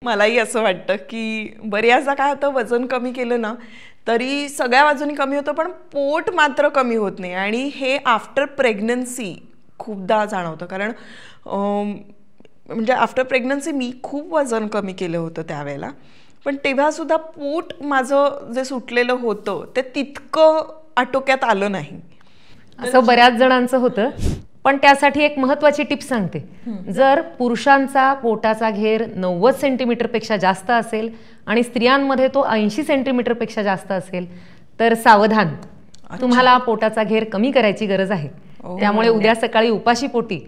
मलाही असं वाटतं की बऱ्याचदा काय होतं, वजन कमी केलं ना तरी सगळ्या बाजूनी कमी होतं, पण पोट मात्र कमी होत नाही. आणि हे आफ्टर प्रेग्नन्सी खूपदा जाणवतं. कारण म्हणजे आफ्टर प्रेग्नन्सी मी खूप वजन कमी केलं होतं त्यावेळेला, पण तेव्हासुद्धा पोट माझं जे सुटलेलं होतं ते तितकं आटोक्यात आलं नाही. असं बऱ्याच जणांचं होतं. पण त्यासाठी एक महत्त्वाची टिप सांगते. जर पुरुषांचा पोटाचा घेर 90 सेंटीमीटरपेक्षा जास्त असेल आणि स्त्रियांमध्ये तो 80 सेंटीमीटरपेक्षा जास्त असेल तर सावधान, तुम्हाला पोटाचा घेर कमी करायची गरज आहे. त्यामुळे उद्या सकाळी उपाशी पोटी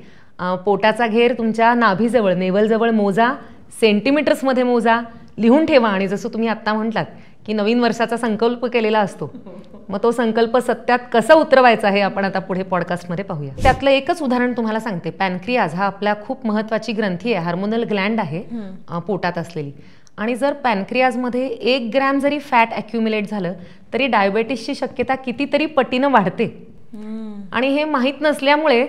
पोटाचा घेर तुमच्या नाभीजवळ, नेवलजवळ मोजा, सेंटीमीटर्समध्ये मोजा, लिहून ठेवा. आणि जसं तुम्ही आत्ता म्हटलात की नवीन वर्षाचा संकल्प केलेला असतो, मग तो संकल्प सत्यात कसा उतरवायचा हे आपण आता पुढे पॉडकास्टमध्ये पाहूया. त्यातलं एकच उदाहरण तुम्हाला सांगते. पॅनक्रियाज हा आपला खूप महत्त्वाची ग्रंथी आहे, हार्मोनल ग्लँड आहे पोटात असलेली. आणि जर पॅनक्रियाजमध्ये 1 ग्रॅम जरी फॅट ॲक्युम्युलेट झालं तरी डायबेटीसची शक्यता कितीतरी पटीनं वाढते. आणि हे माहीत नसल्यामुळे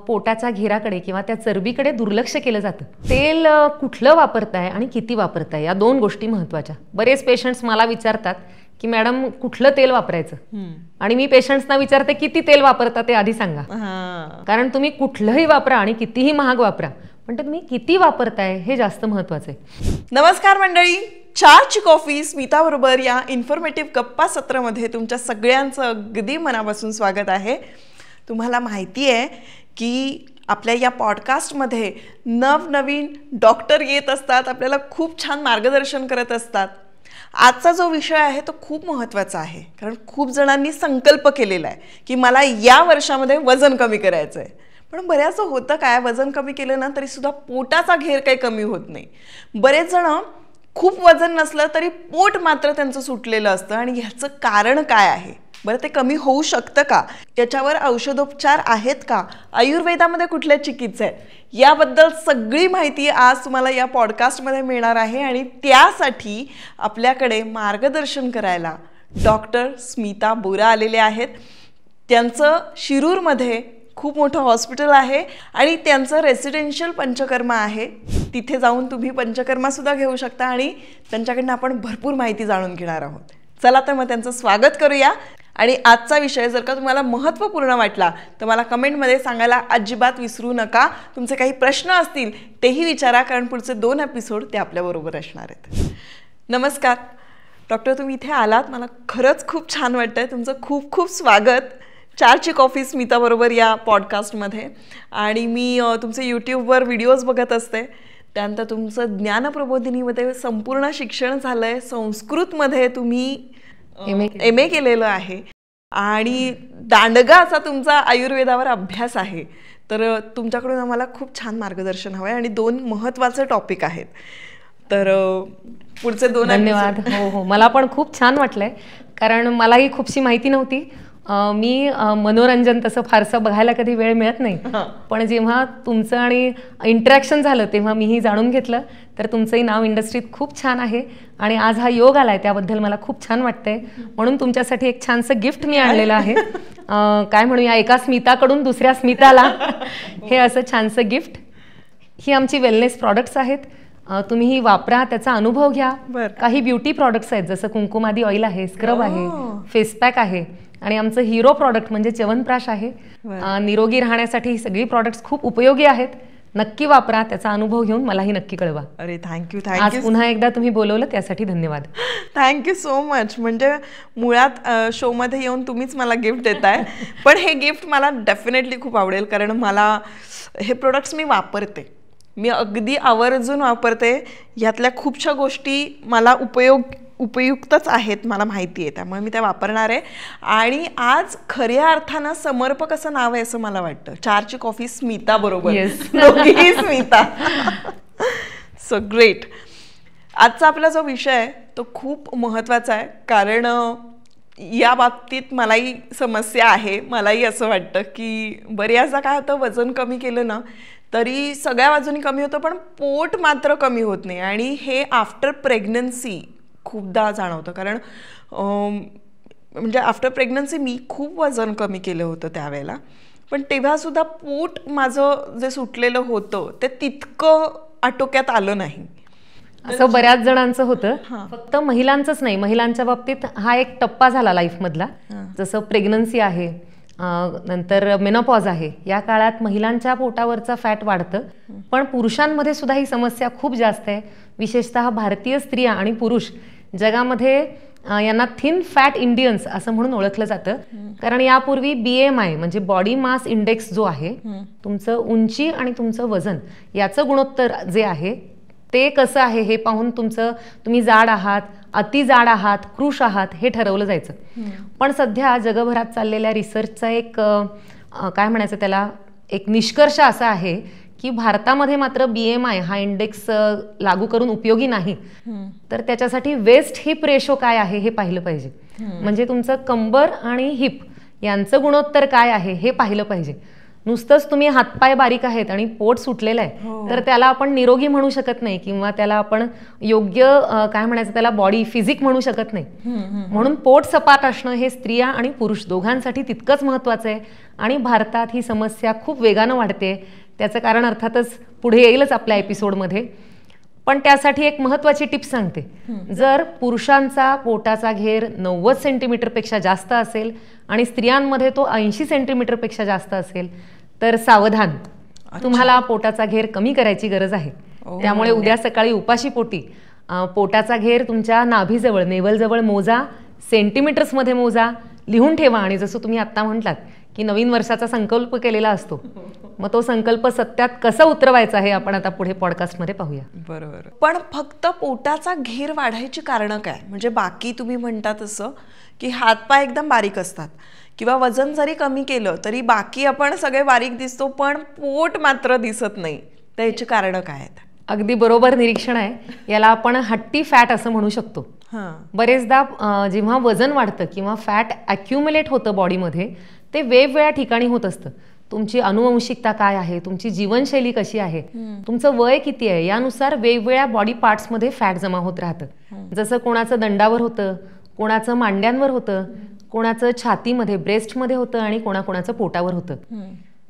पोटाच्या घेराकडे किंवा त्या चरबीकडे दुर्लक्ष केलं जातं. तेल कुठलं वापरताय आणि किती वापरताय या 2 गोष्टी महत्त्वाच्या. बरेच पेशंट्स मला विचारतात की मॅडम कुठलं तेल वापरायचं, आणि मी पेशंट्सना विचारते किती तेल वापरता ते आधी सांगा. कारण तुम्ही कुठलंही वापरा आणि कितीही महाग वापरा, पण तुम्ही किती वापरताय हे जास्त महत्त्वाचं आहे. नमस्कार मंडळी, चहाची कॉफी स्मिता बरोबर या इन्फॉर्मेटिव्ह गप्पा सत्रामध्ये तुमच्या सगळ्यांचं अगदी मनापासून स्वागत आहे. तुम्हाला माहिती आहे की आपल्या या पॉडकास्टमध्ये नवनवीन डॉक्टर येत असतात, आपल्याला खूप छान मार्गदर्शन करत असतात. आजचा जो विषय आहे तो खूप महत्त्वाचा आहे, कारण खूप जणांनी संकल्प केलेला आहे की मला या वर्षामध्ये वजन कमी करायचं आहे. पण बऱ्याच होतं काय, वजन कमी केलं ना तरीसुद्धा पोटाचा घेर काही कमी होत नाही. बरेच जण खूप वजन नसलं तरी पोट मात्र त्यांचं सुटलेलं असतं. आणि ह्याचं कारण काय आहे बरं, ते कमी होऊ शकतं का, याच्यावर औषधोपचार आहेत का, आयुर्वेदामध्ये कुठल्या चिकित्सा आहेत, याबद्दल सगळी माहिती आज तुम्हाला या पॉडकास्टमध्ये मिळणार आहे. आणि त्यासाठी आपल्याकडे मार्गदर्शन करायला डॉक्टर स्मिता बोरा आलेले आहेत. त्यांचं शिरूरमध्ये खूप मोठं हॉस्पिटल आहे आणि त्यांचं रेसिडेन्शियल पंचकर्मा आहे. तिथे जाऊन तुम्ही पंचकर्मासुद्धा घेऊ शकता आणि त्यांच्याकडनं आपण भरपूर माहिती जाणून घेणार आहोत. चला तर मग त्यांचं स्वागत करूया. आणि आजचा विषय जर का तुम्हाला महत्त्वपूर्ण वाटला तर मला कमेंटमध्ये सांगायला अजिबात विसरू नका. तुमचे काही प्रश्न असतील तेही विचारा, कारण पुढचे 2 एपिसोड ते आपल्याबरोबर असणार आहेत. नमस्कार डॉक्टर, तुम्ही इथे आलात, मला खरंच खूप छान वाटतं आहे. तुमचं खूप खूप स्वागत चहाची कॉफी स्मिता बरोबर या पॉडकास्टमध्ये. आणि मी तुमचे यूट्यूबवर व्हिडिओज बघत असते. त्यानंतर तुमचं ज्ञानप्रबोधिनीमध्ये संपूर्ण शिक्षण झालं आहे. संस्कृतमध्ये तुम्ही MA केलेलं आहे आणि दांडगा असा तुमचा आयुर्वेदावर अभ्यास आहे. तर तुमच्याकडून आम्हाला खूप छान मार्गदर्शन हवं आहे आणि 2 महत्त्वाचे टॉपिक आहेत. तर पुढचे 2 धन्यवाद. हो, मला पण खूप छान वाटलंय, कारण मलाही खूपशी माहिती नव्हती. मी मनोरंजन तसं फारसं बघायला कधी वेळ मिळत नाही, पण जेव्हा तुमचं आणि इंटरॅक्शन झालं तेव्हा मीही जाणून घेतलं. तर तुमचंही नाव इंडस्ट्रीत खूप छान आहे आणि आज हा योग आलाय त्याबद्दल मला खूप छान वाटतंय. म्हणून तुमच्यासाठी एक छानसं गिफ्ट मी आणलेलं आहे. काय म्हणूया, एका स्मिताकडून दुसऱ्या स्मिताला हे असं छानसं गिफ्ट. ही आमची वेलनेस प्रॉडक्ट्स आहेत. तुम्ही ही वापरा, त्याचा अनुभव घ्या. काही ब्युटी प्रॉडक्ट्स आहेत, जसं कुंकुमादी ऑइल आहे, स्क्रब आहे, फेस पॅक आहे, आणि आमचं हिरो प्रॉडक्ट म्हणजे च्यवनप्राश आहे. निरोगी राहण्यासाठी ही सगळी प्रॉडक्ट्स खूप उपयोगी आहेत. नक्की वापरा, त्याचा अनुभव घेऊन मलाही नक्की कळवा. अरे थँक्यू. आज पुन्हा एकदा तुम्ही बोलवलं त्यासाठी धन्यवाद. Thank you so much. म्हणजे मुळात शोमध्ये येऊन तुम्हीच मला गिफ्ट देताय, पण हे गिफ्ट मला डेफिनेटली खूप आवडेल, कारण मला हे प्रोडक्ट्स मी वापरते, मी अगदी आवर्जून वापरते. ह्यातल्या खूपशा गोष्टी मला उपयुक्तच आहेत, मला माहिती आहे, त्यामुळे मी त्या वापरणार आहे. आणि आज खऱ्या अर्थानं समर्पक असं नाव आहे असं मला वाटतं. चहाची कॉफी स्मिता बरोबर, दोघीही स्मिता. So great. आजचा आपला जो विषय आहे तो खूप महत्त्वाचा आहे, कारण या बाबतीत मलाही समस्या आहे. मलाही असं वाटतं की बऱ्याचदा काय होतं, वजन कमी केलं ना तरी सगळ्या बाजूनी कमी होतं, पण पोट मात्र कमी होत नाही. आणि हे आफ्टर प्रेग्नन्सी खूपदा जाणवतं, कारण म्हणजे आफ्टर प्रेग्नन्सी मी खूप वजन कमी केलं होतं त्यावेळेला, पण तेव्हासुद्धा पोट माझं जे सुटलेलं होतं ते तितकं आटोक्यात आलं नाही. असं बऱ्याच जणांचं होतं. फक्त महिलांचंच नाही, महिलांच्या बाबतीत हा एक टप्पा झाला लाईफ मधला. जसं प्रेग्नन्सी आहे, नंतर मेनोपॉज आहे, या काळात महिलांच्या पोटावरचा फॅट वाढतं. पण पुरुषांमध्ये सुद्धा ही समस्या खूप जास्त आहे. विशेषतः भारतीय स्त्रिया आणि पुरुष जगामध्ये यांना थिन फॅट इंडियन्स असं म्हणून ओळखलं जातं. कारण यापूर्वी BMI म्हणजे बॉडी मास इंडेक्स जो आहे, तुमचं उंची आणि तुमचं वजन याचं गुणोत्तर जे आहे ते कसं आहे हे पाहून तुम्ही जाड आहात, अति जाड आहात, कृश आहात हे ठरवलं जायचं. पण सध्या जगभरात चाललेल्या रिसर्चचा एक काय म्हणायचं त्याला एक निष्कर्ष असा आहे की भारतामध्ये मात्र BMI हा इंडेक्स लागू करून उपयोगी नाही. तर त्याच्यासाठी वेस्ट हिप रेशो काय आहे हे पाहिलं पाहिजे. म्हणजे तुमचं कंबर आणि हिप यांचं गुणोत्तर काय आहे हे पाहिलं पाहिजे. नुसतंच तुम्ही हातपाय बारीक आहेत आणि पोट सुटलेलं आहे तर त्याला आपण निरोगी म्हणू शकत नाही, किंवा त्याला आपण योग्य काय म्हणायचं त्याला बॉडी फिजिक म्हणू शकत नाही. म्हणून पोट सपाट असणं हे स्त्रिया आणि पुरुष दोघांसाठी तितकंच महत्त्वाचं आहे. आणि भारतात ही समस्या खूप वेगानं वाढते. त्याचं कारण अर्थातच पुढे येईलच आपल्या एपिसोडमध्ये. पण त्यासाठी एक महत्त्वाची टिप सांगते. जर पुरुषांचा पोटाचा घेर 90 सेंटीमीटरपेक्षा जास्त असेल आणि स्त्रियांमध्ये तो 80 सेंटीमीटरपेक्षा जास्त असेल तर सावधान, तुम्हाला पोटाचा घेर कमी करायची गरज आहे. त्यामुळे उद्या सकाळी उपाशी पोटी पोटाचा घेर तुमच्या नाभीजवळ नेवलजवळ मोजा, सेंटीमीटर्समध्ये मोजा, लिहून ठेवा. आणि जसं तुम्ही आत्ता म्हटलात की नवीन वर्षाचा संकल्प केलेला असतो, मग तो संकल्प सत्यात कसा उतरवायचा हे आपण आता पुढे पॉडकास्टमध्ये पाहूया. बरोबर. पण फक्त पोटाचा घेर वाढायची कारणं काय? म्हणजे बाकी तुम्ही म्हणता तसं की हातपाय एकदम बारीक असतात किंवा वजन जरी कमी केलं तरी बाकी आपण सगळे बारीक दिसतो, पण पोट मात्र दिसत नाही. तर याची कारणं काय आहेत? अगदी बरोबर निरीक्षण आहे. याला आपण हट्टी फॅट असं म्हणू शकतो. बरेचदा जेव्हा वजन वाढतं किंवा फॅट अॅक्युमुलेट होतं बॉडीमध्ये, ते वेगवेगळ्या ठिकाणी होत असतं. तुमची अनुवंशिकता काय आहे, तुमची जीवनशैली कशी आहे, तुमचं वय किती आहे, यानुसार वेगवेगळ्या बॉडी पार्ट्समध्ये फॅट जमा होत राहतं. जसं कोणाचं दंडावर होतं, कोणाचं मांड्यांवर होतं, कोणाचं छातीमध्ये ब्रेस्टमध्ये होतं आणि कोणाकोणाचं पोटावर होतं.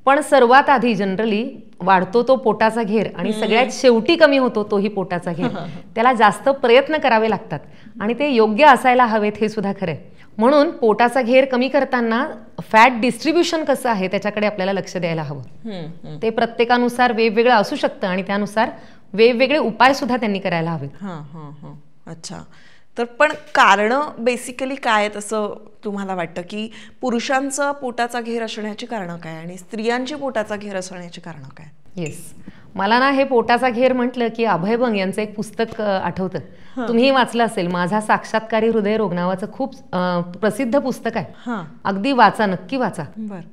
पण सर्वात आधी जनरली वाढतो तो पोटाचा घेर आणि सगळ्यात शेवटी कमी होतो तोही पोटाचा घेर. त्याला जास्त प्रयत्न करावे लागतात आणि ते योग्य असायला हवेत हे सुद्धा खरं आहे. म्हणून पोटाचा घेर कमी करताना फॅट डिस्ट्रीब्युशन कसं आहे त्याच्याकडे आपल्याला लक्ष द्यायला हवं. ते प्रत्येकानुसार वेगवेगळं असू शकतं आणि त्यानुसार वेगवेगळे उपाय सुद्धा त्यांनी करायला हवेत. अच्छा. तर पण कारणं बेसिकली काय आहेत असं तुम्हाला वाटतं की पुरुषांचं पोटाचा घेर असण्याची कारणं काय आणि स्त्रियांची पोटाचा घेर असण्याची कारणं काय? येस, मला ना हे पोटाचा घेर म्हटलं की अभय बंग यांचं एक पुस्तक आठवतं. तुम्ही वाचलं असेल, माझा साक्षात्कारी हृदयरोग नावाचं खूप प्रसिद्ध पुस्तक आहे. अगदी वाचा, नक्की वाचा.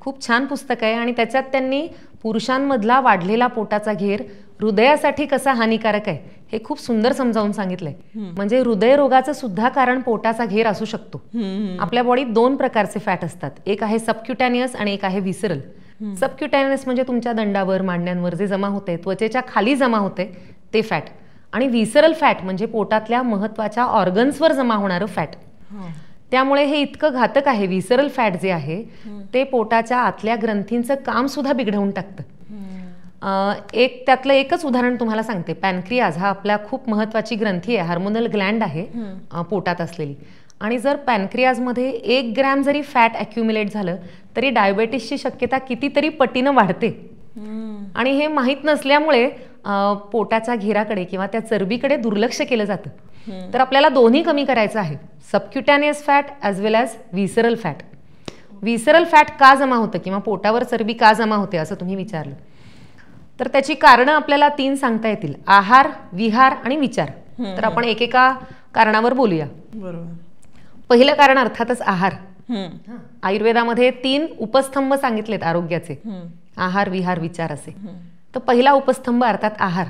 खूप छान पुस्तक आहे. आणि त्याच्यात त्यांनी पुरुषांमधला वाढलेला पोटाचा घेर हृदयासाठी कसा हानिकारक आहे हे खूप सुंदर समजावून सांगितलंय. म्हणजे हृदयरोगाचं सुद्धा कारण पोटाचा घेर असू शकतो. आपल्या बॉडीत 2 प्रकारचे फॅट असतात. एक आहे सबक्युटॅनियस आणि एक आहे व्हिसरल. सबक्युटॅनियस म्हणजे तुमच्या दंडावर मांड्यांवर जे जमा होते, त्वचेच्या खाली जमा होते ते फॅट. आणि व्हिसरल फॅट म्हणजे पोटातल्या महत्वाच्या ऑर्गन्सवर जमा होणारं फॅट. त्यामुळे हे इतकं घातक आहे. व्हिसरल फॅट जे आहे ते पोटाच्या आतल्या ग्रंथींचं काम सुद्धा बिघडवून टाकतं. त्यातलं एकच उदाहरण तुम्हाला सांगते. पॅनक्रियाज हा आपल्या खूप महत्वाची ग्रंथी आहे, हार्मोनल ग्लँड आहे पोटात असलेली. आणि जर पॅनक्रियाजमध्ये 1 ग्रॅम जरी फॅट अॅक्युमुलेट झालं तरी डायबेटिसची शक्यता कितीतरी पटीनं वाढते. आणि हे माहीत नसल्यामुळे पोटाच्या घेराकडे किंवा त्या चरबीकडे दुर्लक्ष केलं जातं. तर आपल्याला दोन्ही कमी करायचं आहे, subcutaneous fat as well as visceral fat. Visceral fat का जमा होतं किंवा पोटावर चरबी का जमा होते असं तुम्ही विचारलं तर त्याची कारणं आपल्याला 3 सांगता येतील: आहार, विहार आणि विचार. तर आपण एकेका कारणावर बोलूया. पहिलं कारण अर्थातच आहार. आयुर्वेदामध्ये 3 उपस्तंभ सांगितलेत आरोग्याचे: आहार, विहार, विचार असे. तर पहिला उपस्तंभ अर्थात आहार.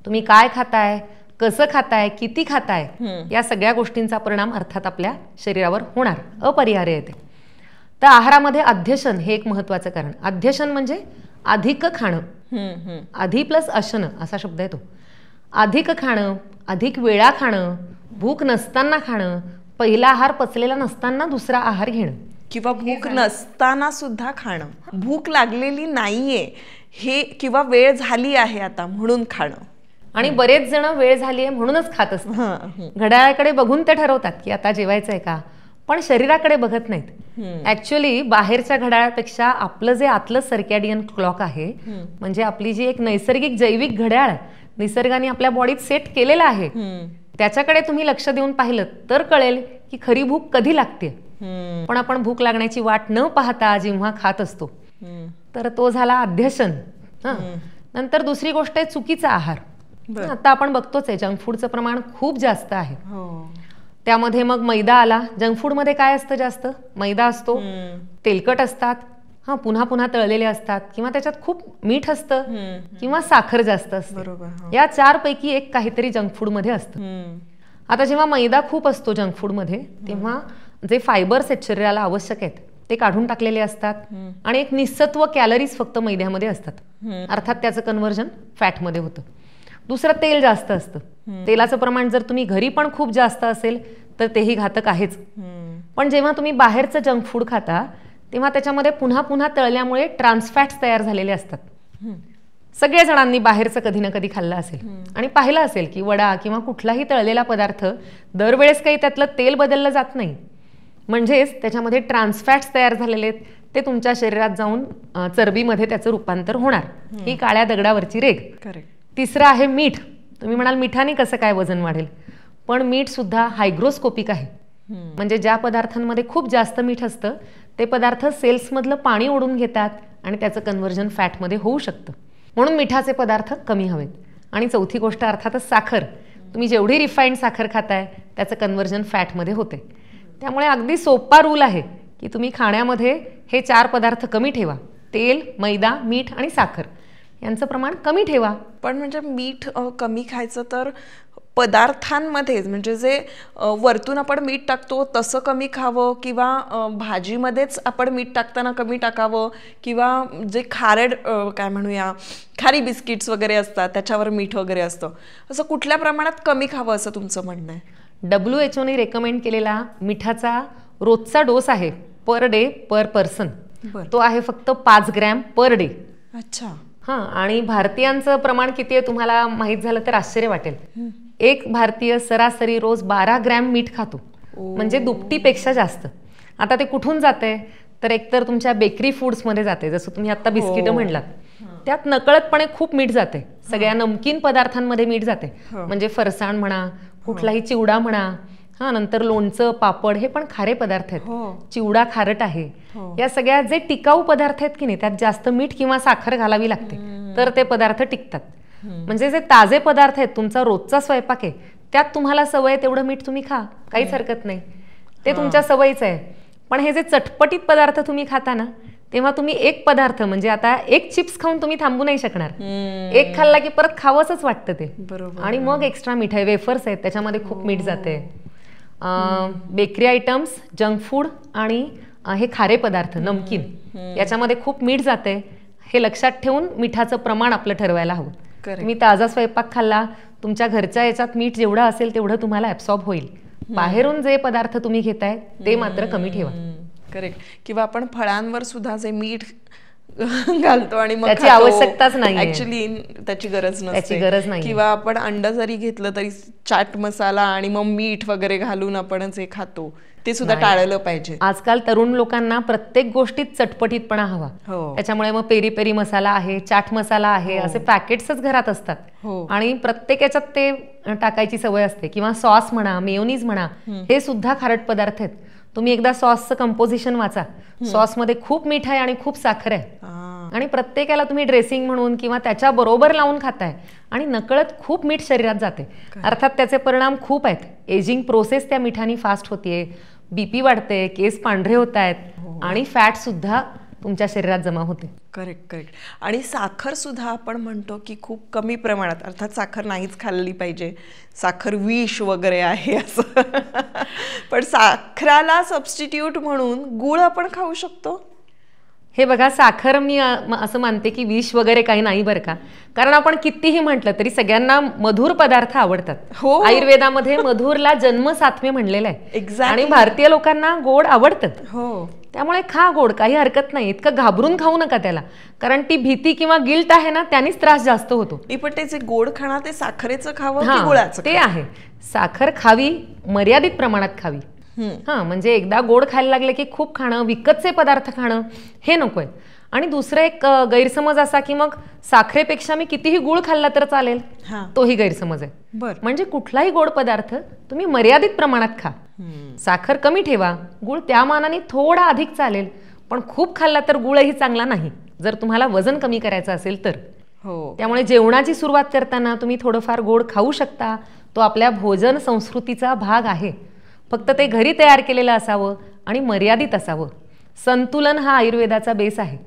तुम्ही काय खाताय, कसं खाताय, किती खाताय, या सगळ्या गोष्टींचा परिणाम अर्थात आपल्या शरीरावर होणार, अपरिहार्य येते. तर आहारामध्ये अध्यशन हे एक महत्वाचं कारण. अध्यशन म्हणजे अधिक खाणं. अधि प्लस अशन असा शब्द आहे तो. अधिक खाणं, अधिक वेळा खाणं, भूक नसताना खाणं, पहिला आहार पचलेला नसताना दुसरा आहार घेणं, किंवा भूक नसताना सुद्धा खाणं, भूक लागलेली नाहीये हे किंवा वेळ झाली आहे आता म्हणून खाणं. आणि बरेच जण वेळ झाली आहे म्हणूनच खात असतात. घड्याळाकडे बघून ते ठरवतात की आता जेवायचंय का, पण शरीराकडे बघत नाहीत. ऍक्च्युअली बाहेरच्या घड्याळापेक्षा आपलं जे आतलं सर्कॅडियन क्लॉक आहे, म्हणजे आपली जी एक नैसर्गिक जैविक घड्याळ आहे, निसर्गाने आपल्या बॉडीत सेट केलेलं आहे, त्याच्याकडे तुम्ही लक्ष देऊन पाहिलं तर कळेल की खरी भूक कधी लागते. पण आपण भूक लागण्याची वाट न पाहता जेव्हा खात असतो, तर तो झाला अध्यसन. नंतर दुसरी गोष्ट आहे चुकीचा आहार. आता आपण बघतोच आहे जंक फूडचं प्रमाण खूप जास्त आहे. त्यामध्ये मग मैदा आला. जंक फूड मध्ये काय असतं? जास्त मैदा असतो, तेलकट असतात, पुन्हा पुन्हा तळलेले असतात, किंवा त्याच्यात खूप मीठ असतं, किंवा साखर जास्त असते. या 4 पैकी एक काहीतरी जंक फूड मध्ये असतं. आता जेव्हा मैदा खूप असतो जंक फूड मध्ये, तेव्हा जे फायबर्स आहेत शरीराला आवश्यक आहेत ते काढून टाकलेले असतात, आणि एक निसत्व कॅलरीज फक्त मैद्यामध्ये असतात. अर्थात त्याचं कन्व्हर्जन फॅटमध्ये होतं. दुसरं तेल जास्त असतं. तेलाचं प्रमाण जर तुम्ही घरी पण खूप जास्त असेल तर तेही घातक आहेच. पण जेव्हा तुम्ही बाहेरचं जंक फूड खाता तेव्हा त्याच्यामध्ये पुन्हा पुन्हा तळल्यामुळे ट्रान्सफॅट्स तयार झालेले असतात. सगळ्या जणांनी बाहेरचं कधी ना कधी खाल्लं असेल आणि पाहिलं असेल की वडा किंवा कुठलाही तळलेला पदार्थ दरवेळेस काही त्यातलं तेल बदललं जात नाही, म्हणजेच त्याच्यामध्ये ट्रान्सफॅट्स तयार झालेले आहेत, ते तुमच्या शरीरात जाऊन चरबीमध्ये त्याचं रूपांतर होणार. ही काळ्या दगडावरची रेघ. तिसरं आहे मीठ. तुम्ही म्हणाल मिठाने कसं काय वजन वाढेल, पण मीठ सुद्धा हायग्रोस्कोपिक आहे. म्हणजे ज्या पदार्थांमध्ये खूप जास्त मीठ असतं ते पदार्थ सेल्समधलं पाणी ओढून घेतात आणि त्याचं कन्व्हर्जन फॅटमध्ये होऊ शकतं. म्हणून मिठाचे पदार्थ कमी हवेत. आणि चौथी गोष्ट अर्थातच साखर. तुम्ही जेवढी रिफाईंड साखर खाताय त्याचं कन्व्हर्जन फॅटमध्ये होते. त्यामुळे अगदी सोपा रूल आहे की तुम्ही खाण्यामध्ये हे 4 पदार्थ कमी ठेवा. तेल, मैदा, मीठ आणि साखर यांचं प्रमाण कमी ठेवा. पण म्हणजे मीठ कमी खायचं तर पदार्थांमध्ये, म्हणजे जे वरतून आपण मीठ टाकतो तसं कमी खावं, किंवा भाजीमध्येच आपण मीठ टाकताना कमी टाकावं, किंवा जे खारट काय म्हणूया खारी बिस्किट्स वगैरे असतात त्याच्यावर मीठ वगैरे असतं, असं कुठल्या प्रमाणात कमी खावं असं तुमचं म्हणणं आहे? WHO ने रेकमेंड केलेला मिठाचा रोजचा डोस आहे पर डे पर पर्सन, तो आहे फक्त 5 ग्रॅम पर डे. अच्छा. आणि भारतीयांचं प्रमाण किती आहे तुम्हाला माहित झालं तर आश्चर्य वाटेल. एक भारतीय सरासरी रोज 12 ग्रॅम मीठ खातो, म्हणजे दुपटीपेक्षा जास्त. आता ते कुठून जाते तर एकतर तुमच्या बेकरी फूड्समध्ये जाते, जसं तुम्ही आता बिस्किट म्हणलात, त्यात नकळतपणे खूप मीठ जाते. सगळ्या नमकीन पदार्थांमध्ये मीठ जाते, म्हणजे फरसाण म्हणा, कुठलाही चिवडा म्हणा, नंतर लोणचं, पापड, हे पण खारे पदार्थ आहेत. चिवडा खारट आहे. या सगळ्या जे टिकाऊ पदार्थ आहेत की नाही, त्यात जास्त मीठ किंवा साखर घालावी लागते तर ते पदार्थ टिकतात. म्हणजे जे ताजे पदार्थ आहेत, तुमचा रोजचा स्वयंपाक आहे, त्यात तुम्हाला सवय तेवढं मीठ तुम्ही खा, काहीच हरकत नाही, ते तुमच्या सवयीचं आहे. पण हे जे चटपटीत पदार्थ तुम्ही खाता ना, तेव्हा तुम्ही एक पदार्थ, म्हणजे आता एक चिप्स खाऊन तुम्ही थांबू नाही शकणार. एक खाल्ला की परत खावंसच वाटतं ते. आणि मग एक्स्ट्रा मीठ आहे, वेफर्स आहेत, त्याच्यामध्ये खूप मीठ जाते. बेकरी आयटम्स, जंक फूड आणि हे खारे पदार्थ, नमकीन, याच्यामध्ये खूप मीठ जाते. हे लक्षात ठेवून मिठाचं प्रमाण आपलं ठरवायला हवं. तुम्ही ताजा स्वयंपाक खाल्ला, तुमच्या घरच्या याच्यात मीठ जेवढं असेल तेवढं तुम्हाला ऍब्सॉर्ब होईल. बाहेरून जे पदार्थ तुम्ही घेताय ते मात्र कमी ठेवा. करेक्ट. किंवा आपण फळांवर सुद्धा जे मीठ घालतो आणि मग त्याची आवश्यकताच नाही, ऍक्च्युली त्याची गरज नसते. किंवा आपण अंड जरी घेतलं तरी चाट मसाला आणि मग मीठ वगैरे घालून आपण जे खातो ते सुद्धा टाळलं पाहिजे. आजकाल तरुण लोकांना प्रत्येक गोष्टीत चटपटीतपणा हवा. त्याच्यामुळे मग पेरी पेरी मसाला आहे, चाट मसाला आहे, असे पॅकेट्सच घरात असतात. आणि प्रत्येक याच्यात ते टाकायची सवय असते. किंवा सॉस म्हणा, मेयोनीज म्हणा, हे सुद्धा खारट पदार्थ आहेत. तुम्ही एकदा सॉसचं कंपोजिशन वाचा. सॉसमध्ये खूप मीठ आहे आणि खूप साखर आहे, आणि प्रत्येकाला तुम्ही ड्रेसिंग म्हणून किंवा त्याच्या बरोबर लावून खाताय, आणि नकळत खूप मीठ शरीरात जाते. अर्थात त्याचे परिणाम खूप आहेत. एजिंग प्रोसेस त्या मिठाने फास्ट होतीये, बीपी वाढते, केस पांढरे होत आहेत, आणि फॅट सुद्धा तुमच्या शरीरात जमा होते. करेक्ट. आणि साखर सुद्धा आपण म्हणतो की खूप कमी प्रमाणात, अर्थात साखर नाहीच खाल्ली पाहिजे, साखर विष वगैरे आहे असं. पण साखराला सबस्टिट्यूट म्हणून गुळ आपण खाऊ शकतो. हे बघा, साखर मी असं मानते की विष वगैरे काही नाही बरं का. कारण आपण कितीही म्हटलं तरी सगळ्यांना मधुर पदार्थ आवडतात. आयुर्वेदामध्ये मधुरला जन्म सात्म्य म्हणलेलं आहे, आणि भारतीय लोकांना गोड आवडतं. त्यामुळे खा गोड, काही हरकत नाही. इतकं घाबरून खाऊ नका त्याला, कारण ती भीती किंवा गिल्ट आहे ना, त्यानेच त्रास जास्त होतो. पण त्याचे गोड खाणं ते साखरेचं खावं की गुळाचं? ते आहे, साखर खावी, मर्यादित प्रमाणात खावी. म्हणजे एकदा गोड खायला लागले की खूप खाणं, विकतचे पदार्थ खाणं हे नकोय. आणि दुसरं एक गैरसमज असा की मग साखरेपेक्षा मी कितीही गुळ खाल्ला तर चालेल, तोही गैरसमज आहे. म्हणजे कुठलाही गोड पदार्थ तुम्ही मर्यादित प्रमाणात खा. साखर कमी ठेवा, गुळ त्या मानाने थोडा अधिक चालेल, पण खूप खाल्ला तर गुळही चांगला नाही जर तुम्हाला वजन कमी करायचं असेल तर. त्यामुळे जेवणाची सुरुवात करताना तुम्ही थोडंफार गोड खाऊ शकता. तो आपल्या भोजन संस्कृतीचा भाग आहे. फक्त ते घरी तयार केलेलं असावं आणि मर्यादित असावं. संतुलन हा आयुर्वेदाचा बेस आहे.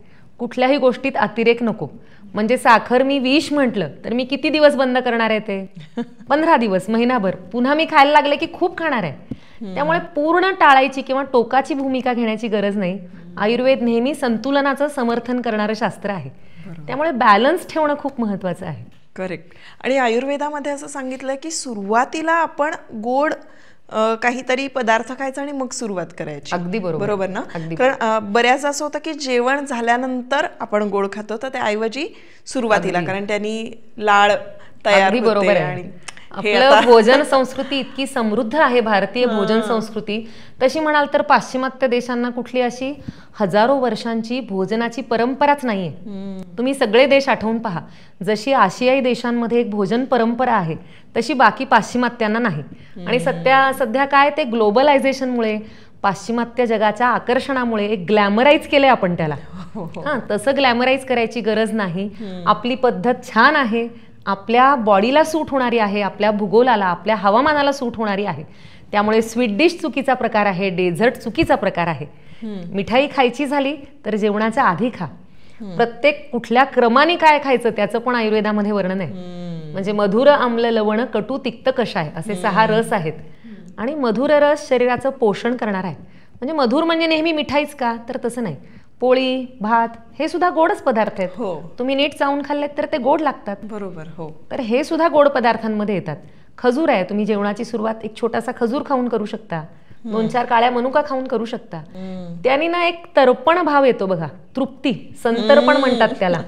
कुठल्याही गोष्टीत अतिरेक नको. म्हणजे साखर मी विष म्हटलं तर मी किती दिवस बंद करणार आहे? ते 15 दिवस, महिनाभर. पुन्हा मी खायला लागले की खूप खाणार आहे. त्यामुळे पूर्ण टाळायची किंवा टोकाची भूमिका घेण्याची गरज नाही. आयुर्वेद नेहमी संतुलनाचं समर्थन करणारं शास्त्र आहे. त्यामुळे बॅलन्स ठेवणं खूप महत्वाचं आहे. करेक्ट. आणि आयुर्वेदामध्ये असं सांगितलं की सुरुवातीला आपण गोड काहीतरी पदार्थ खायचा आणि मग सुरुवात करायची. अगदी बरोबर ना? कारण बऱ्याच असं होतं की जेवण झाल्यानंतर आपण गोड खातो, तर त्याऐवजी सुरुवातीला, कारण त्यांनी लाळ तयार होते. आणि आपलं भोजन संस्कृती इतकी समृद्ध आहे, भारतीय भोजन संस्कृती. तशी म्हणाल तर पाश्चिमात्य देशांना कुठली अशी हजारो वर्षांची भोजनाची परंपराच नाहीये. तुम्ही सगळे देश आठवून पहा. जशी आशियाई देशांमध्ये एक भोजन परंपरा आहे, तशी बाकी पाश्चिमात्यांना नाही. आणि सध्या काय, ते ग्लोबलायझेशनमुळे, पाश्चिमात्य जगाच्या आकर्षणामुळे एक ग्लॅमराईज केलंय आपण त्याला. तसं ग्लॅमराईज करायची गरज नाही. आपली पद्धत छान आहे, आपल्या बॉडीला सूट होणारी आहे, आपल्या भूगोलाला, आपल्या हवामानाला सूट होणारी आहे. त्यामुळे स्वीट डिश चुकीचा प्रकार आहे, डेझर्ट चुकीचा प्रकार आहे. मिठाई खायची झाली तर जेवणाच्या आधी खा. प्रत्येक कुठल्या क्रमाने काय खायचं त्याचं पण आयुर्वेदामध्ये वर्णन आहे. म्हणजे मधुर, आम्ल, लवण, कटू, तिक्त, कषाय असे 6 रस आहेत. आणि मधुर रस शरीराचं पोषण करणार आहे. म्हणजे मधुर म्हणजे नेहमी मिठाईच का, तर तसं नाही. पोळी, भात हे सुद्धा गोडच पदार्थ आहेत. तुम्ही नीट चावून खाल्लेत तर ते गोड लागतात. बरोबर. तर हे सुद्धा गोड पदार्थांमध्ये येतात. खजूर आहे, तुम्ही जेवणाची सुरुवात एक छोटासा खजूर खाऊन करू शकता. 2-4 काळ्या मनुका खाऊन करू शकता. त्याने ना एक तर्पण भाव येतो बघा, तृप्ती, संतर्पण म्हणतात त्याला.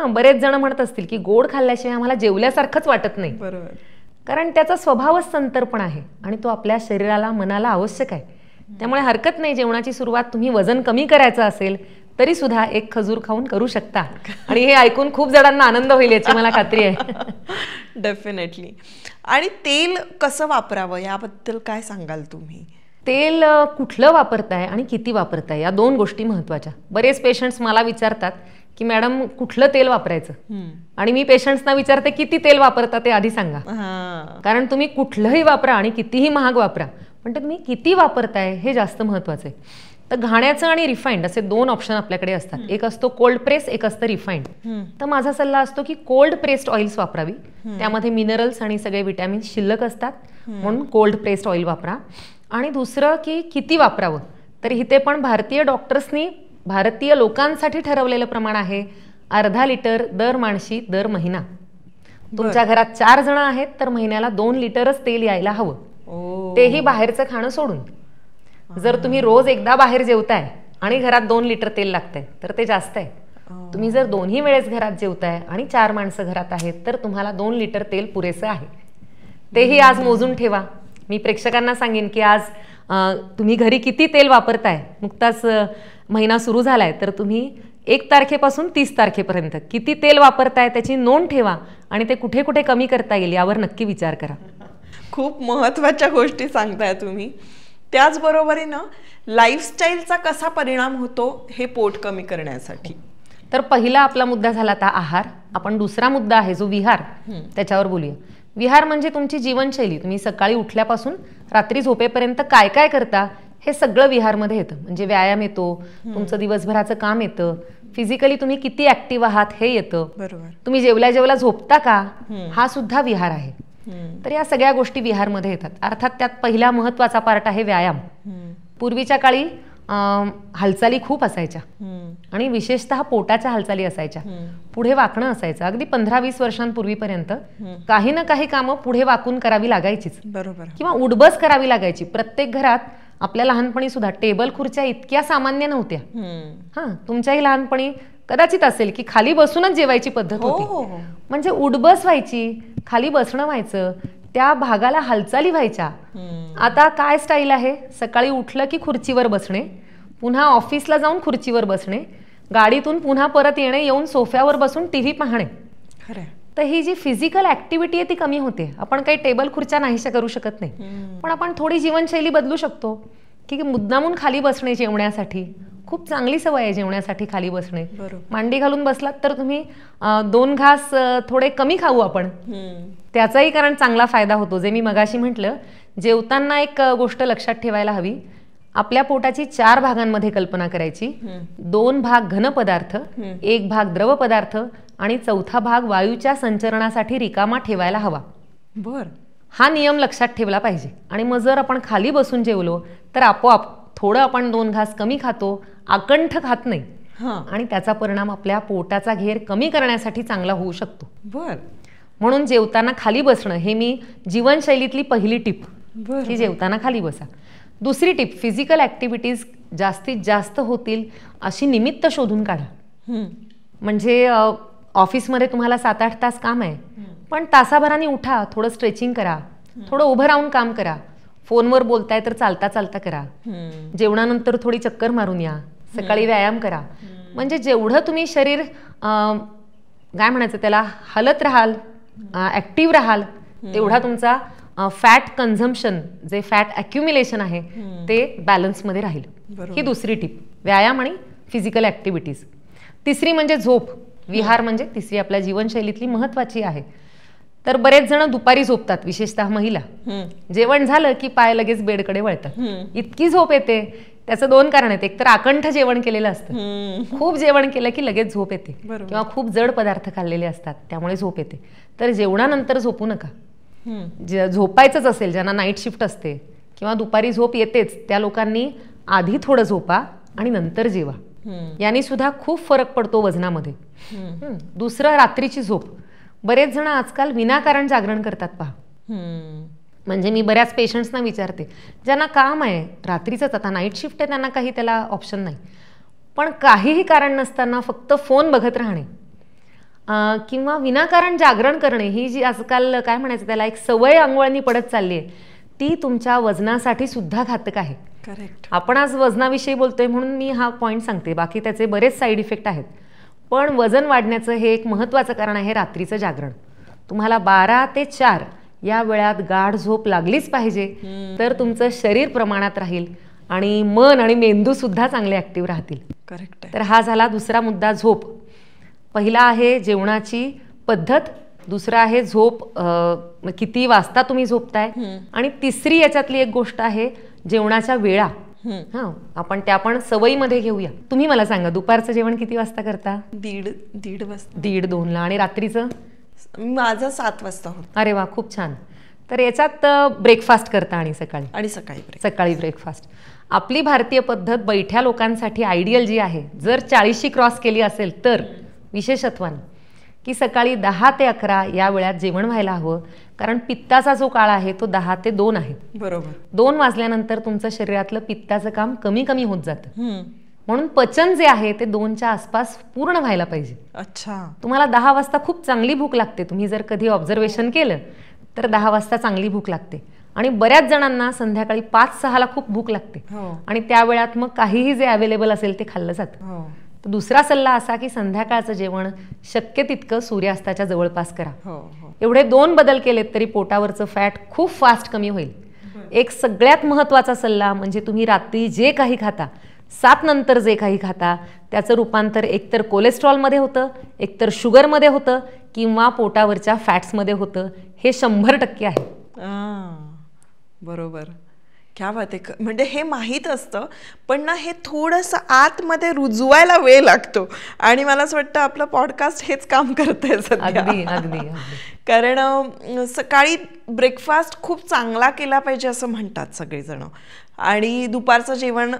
बरेच जण म्हणत असतील की गोड खाल्ल्याशिवाय आम्हाला जेवल्यासारखंच वाटत नाही. बरोबर. कारण त्याचा स्वभावच संतर्पण आहे आणि तो आपल्या शरीराला, मनाला आवश्यक आहे. त्यामुळे हरकत नाही. जेवणाची सुरुवात तुम्ही वजन कमी करायचं असेल तरी सुद्धा एक खजूर खाऊन करू शकता. आणि हे ऐकून खूप जणांना आनंद होईल याची मला खात्री आहे. डेफिनेटली. आणि तेल कसं वापरावं याबद्दल काय सांगाल तुम्ही? तेल कुठलं वापरताय आणि किती वापरताय या 2 गोष्टी महत्वाच्या. बरेच पेशंट्स मला विचारतात की मॅडम कुठलं तेल वापरायचं, आणि मी पेशंट्सना विचारते किती तेल वापरता ते आधी सांगा. कारण तुम्ही कुठलंही वापरा आणि कितीही महाग वापरा, पण तुम्ही किती वापरताय हे जास्त महत्वाचं आहे. तर घाण्याचं आणि रिफाईंड असे 2 ऑप्शन आपल्याकडे असतात. एक असतो कोल्ड प्रेस, एक असतं रिफाईंड. तर माझा सल्ला असतो की कोल्ड प्रेस्ड ऑइल्स वापरावी. त्यामध्ये मिनरल्स आणि सगळे विटॅमिन्स शिल्लक असतात, म्हणून कोल्ड प्रेस्ड ऑइल वापरा. आणि दुसरं की किती वापरावं, तर इथे पण भारतीय डॉक्टर्सनी भारतीय लोकांसाठी ठरवलेलं प्रमाण आहे अर्धा लिटर दर माणशी दर महिना. तुमच्या घरात 4 जण आहेत तर महिन्याला 2 लिटरच तेल यायला हवं, तेही बाहेरचं खाणं सोडून. जर तुम्ही रोज एकदा बाहेर जेवताय आणि घरात 2 लिटर तेल लागतंय तर ते जास्त आहे. तुम्ही जर दोन्ही वेळेस घरात जेवताय आणि 4 माणसं घरात आहेत तर तुम्हाला 2 लिटर तेल पुरेसं आहे. तेही आज मोजून ठेवा. मी प्रेक्षकांना सांगेन की आज तुम्ही घरी किती तेल वापरताय. नुकताच महिना सुरू झालाय तर तुम्ही 1 तारखेपासून 30 तारखेपर्यंत किती तेल वापरताय त्याची नोंद ठेवा आणि ते कुठे कुठे कमी करता येईल यावर नक्की विचार करा. खूप महत्त्वाच्या गोष्टी सांगताय तुम्ही. त्याचबरोबरीनं लाईफस्टाईलचा कसा परिणाम होतो हे पोट कमी करण्यासाठी. तर पहिला आपला मुद्दा झाला आता आहार. आपण दुसरा मुद्दा आहे जो विहार, त्याच्यावर बोलूया. विहार म्हणजे तुमची जीवनशैली. तुम्ही सकाळी उठल्यापासून रात्री झोपेपर्यंत काय काय करता हे सगळं विहारमध्ये येतं. म्हणजे व्यायाम येतो, तुमचं दिवसभराचं काम येतं, फिजिकली तुम्ही किती ऍक्टिव्ह आहात हे येतं. बरोबर. तुम्ही जेवल्या जेवला झोपता का हा सुद्धा विहार आहे. तर या सगळ्या गोष्टी विहारमध्ये येतात. अर्थात त्यात पहिला महत्वाचा पार्ट आहे व्यायाम. पूर्वीच्या काळी हालचाली खूप असायच्या आणि विशेषतः पोटाच्या हालचाली असायच्या. पुढे वाकणं असायचं. अगदी 15-20 वर्षांपूर्वीपर्यंत काही ना काही कामं पुढे वाकून करावी लागायचीच. बरोबर. किंवा उडबस करावी लागायची. प्रत्येक घरात आपल्या लहानपणी सुद्धा टेबल खुर्च्या इतक्या सामान्य नव्हत्या. तुमच्याही लहानपणी कदाचित असेल की खाली बसूनच जेवायची पद्धत होती. म्हणजे उठबस व्हायची, खाली बसणं व्हायचं, त्या भागाला हालचाली व्हायच्या. आता काय स्टाईल आहे, सकाळी उठलं की खुर्चीवर बसणे, पुन्हा ऑफिसला जाऊन खुर्चीवर बसणे, गाडीतून पुन्हा परत येणे, येऊन सोफ्यावर बसून टीव्ही पाहणे. तर ही जी फिजिकल ऍक्टिव्हिटी आहे ती कमी होते. आपण काही टेबल खुर्च्या नाहीशा करू शकत नाही, पण आपण थोडी जीवनशैली बदलू शकतो की मुद्दामून खाली बसणे जेवण्यासाठी. खूप चांगली सवय आहे जेवण्यासाठी खाली बसणे. मांडी घालून बसलात तर तुम्ही 2 घास थोडे कमी खाऊ आपण, त्याचाही कारण चांगला फायदा होतो. जे मी मगाशी म्हटलं, जेवताना एक गोष्ट लक्षात ठेवायला हवी, आपल्या पोटाची 4 भागांमध्ये कल्पना करायची. 2 भाग घन पदार्थ, 1 भाग द्रव पदार्थ आणि 4था भाग वायूच्या संचरणासाठी रिकामा ठेवायला हवा. हा नियम लक्षात ठेवला पाहिजे. आणि मग जर आपण खाली बसून जेवलो तर आपोआप थोडं आपण 2 घास कमी खातो, आकंठ खात नाही, आणि त्याचा परिणाम आपल्या पोटाचा घेर कमी करण्यासाठी चांगला होऊ शकतो. म्हणून जेवताना खाली बसणं हे मी जीवनशैलीतली पहिली टिप, की जेवताना खाली बसा. दुसरी टिप, फिजिकल ॲक्टिव्हिटीज जास्तीत जास्त होतील अशी निमित्त शोधून काढा. म्हणजे ऑफिसमध्ये तुम्हाला 7-8 तास काम आहे, पण तासाभराने उठा, थोडं स्ट्रेचिंग करा, थोडं उभं राहून काम करा, फोनवर बोलताय तर चालता चालता करा, जेवणानंतर थोडी चक्कर मारून या, सकाळी व्यायाम करा. म्हणजे जेवढं तुम्ही शरीर काय म्हणायचं त्याला हलत राहाल, ॲक्टिव्ह राहाल, तेवढा तुमचा फॅट कन्झम्पशन, जे फॅट ॲक्युम्युलेशन आहे ते बॅलन्समध्ये राहील. ही दुसरी टिप, व्यायाम आणि फिजिकल ॲक्टिव्हिटीज. तिसरी म्हणजे झोप, विहार म्हणजे तिसरी आपल्या जीवनशैलीतली महत्त्वाची आहे. तर बरेच जण दुपारी झोपतात, विशेषतः महिला. जेवण झालं की पाय लगेच बेडकडे वळतात, इतकी झोप येते. त्याचं 2 कारण आहेत. एक तर आकंठ जेवण केलेलं असतं, खूप जेवण केलं की लगेच झोप येते, किंवा खूप जड पदार्थ खाल्लेले असतात त्यामुळे झोप येते. तर जेवणानंतर झोपू नका. झोपायचंच असेल, ज्यांना नाईट शिफ्ट असते किंवा दुपारी झोप येतेच, त्या लोकांनी आधी थोडं झोपा आणि नंतर जेवा. यांनी सुद्धा खूप फरक पडतो वजनामध्ये. दुसरं, रात्रीची झोप. बरेच जण आजकाल विनाकारण जागरण करतात पहा. म्हणजे मी बऱ्याच पेशंट्सना विचारते, ज्यांना काम आहे रात्रीचंच, आता नाईट शिफ्ट आहे, त्यांना काही त्याला ऑप्शन नाही, पण काहीही कारण नसताना फक्त फोन बघत राहणे किंवा विनाकारण जागरण करणे, ही जी आजकाल काय म्हणायचं त्याला एक सवय अंगवळणी पडत चालली आहे, ती तुमच्या वजनासाठी सुद्धा घातक आहे. करेक्ट. आपण आज वजनाविषयी बोलतोय म्हणून मी हा पॉईंट सांगते, बाकी त्याचे बरेच साईड इफेक्ट आहेत. पण वजन वाढण्याचं हे एक महत्त्वाचं कारण आहे रात्रीचं जागरण. तुम्हाला 12 ते 4 या वेळात गाढ झोप लागलीच पाहिजे, तर तुमचं शरीर प्रमाणात राहील आणि मन आणि मेंदू सुद्धा चांगले ऍक्टिव्ह राहतील. करेक्ट. तर हा झाला दुसरा मुद्दा, झोप. पहिला आहे जेवणाची पद्धत, दुसरा आहे झोप, किती वाजता तुम्ही झोपताय, आणि तिसरी याच्यातली एक गोष्ट आहे जेवणाच्या वेळा. आपण त्या पण सवयीमध्ये घेऊया. तुम्ही मला सांगा, दुपारचं जेवण किती वाजता करता? 1:30 वाजता. 1:30-2ला. आणि रात्रीचं? माझं 7 वाजता होतं. अरे वा, खूप छान. तर याच्यात ब्रेकफास्ट करता आणि सकाळी ब्रेकफास्ट. आपली भारतीय पद्धत बैठ्या लोकांसाठी आयडियल जी आहे, जर 40शी क्रॉस केली असेल तर विशेषत्वानं, की सकाळी 10 ते 11 या वेळात जेवण व्हायला हवं. कारण पित्ताचा जो काळ आहे तो 10 ते 2 आहे. बरोबर. 2 वाजल्यानंतर तुमचं शरीरातलं पित्ताचं काम कमी कमी होत जातं. म्हणून पचन जे आहे ते 2च्या आसपास पूर्ण व्हायला पाहिजे. अच्छा. तुम्हाला 10 वाजता खूप चांगली भूक लागते. तुम्ही जर कधी ऑब्झर्वेशन केलं तर 10 वाजता चांगली भूक लागते. आणि बऱ्याच जणांना संध्याकाळी 5-6ला खूप भूक लागते, आणि त्या वेळात मग काहीही जे अवेलेबल असेल ते खाल्लं जातं. तर दुसरा सल्ला असा की संध्याकाळचं जेवण शक्य तितकं सूर्यास्ताच्या जवळपास करा. एवढे 2 बदल केलेत तरी पोटावरचं फॅट खूप फास्ट कमी होईल. एक सगळ्यात महत्त्वाचा सल्ला म्हणजे तुम्ही रात्री जे काही खाता, 7 नंतर जे काही खाता, त्याचं रूपांतर एकतर कोलेस्ट्रॉलमध्ये होतं, एकतर शुगरमध्ये होतं, किंवा पोटावरच्या फॅट्समध्ये होतं. हे 100% आहे. बरोबर. क्या बात आहे. म्हणजे हे माहीत असतं, पण ना हे थोडंसं आतमध्ये रुजवायला वेळ लागतो, आणि मला असं वाटतं आपलं पॉडकास्ट हेच काम करतंय सध्या. अगदी. कारण सकाळी ब्रेकफास्ट खूप चांगला केला पाहिजे असं म्हणतात सगळेजण, आणि दुपारचं जेवण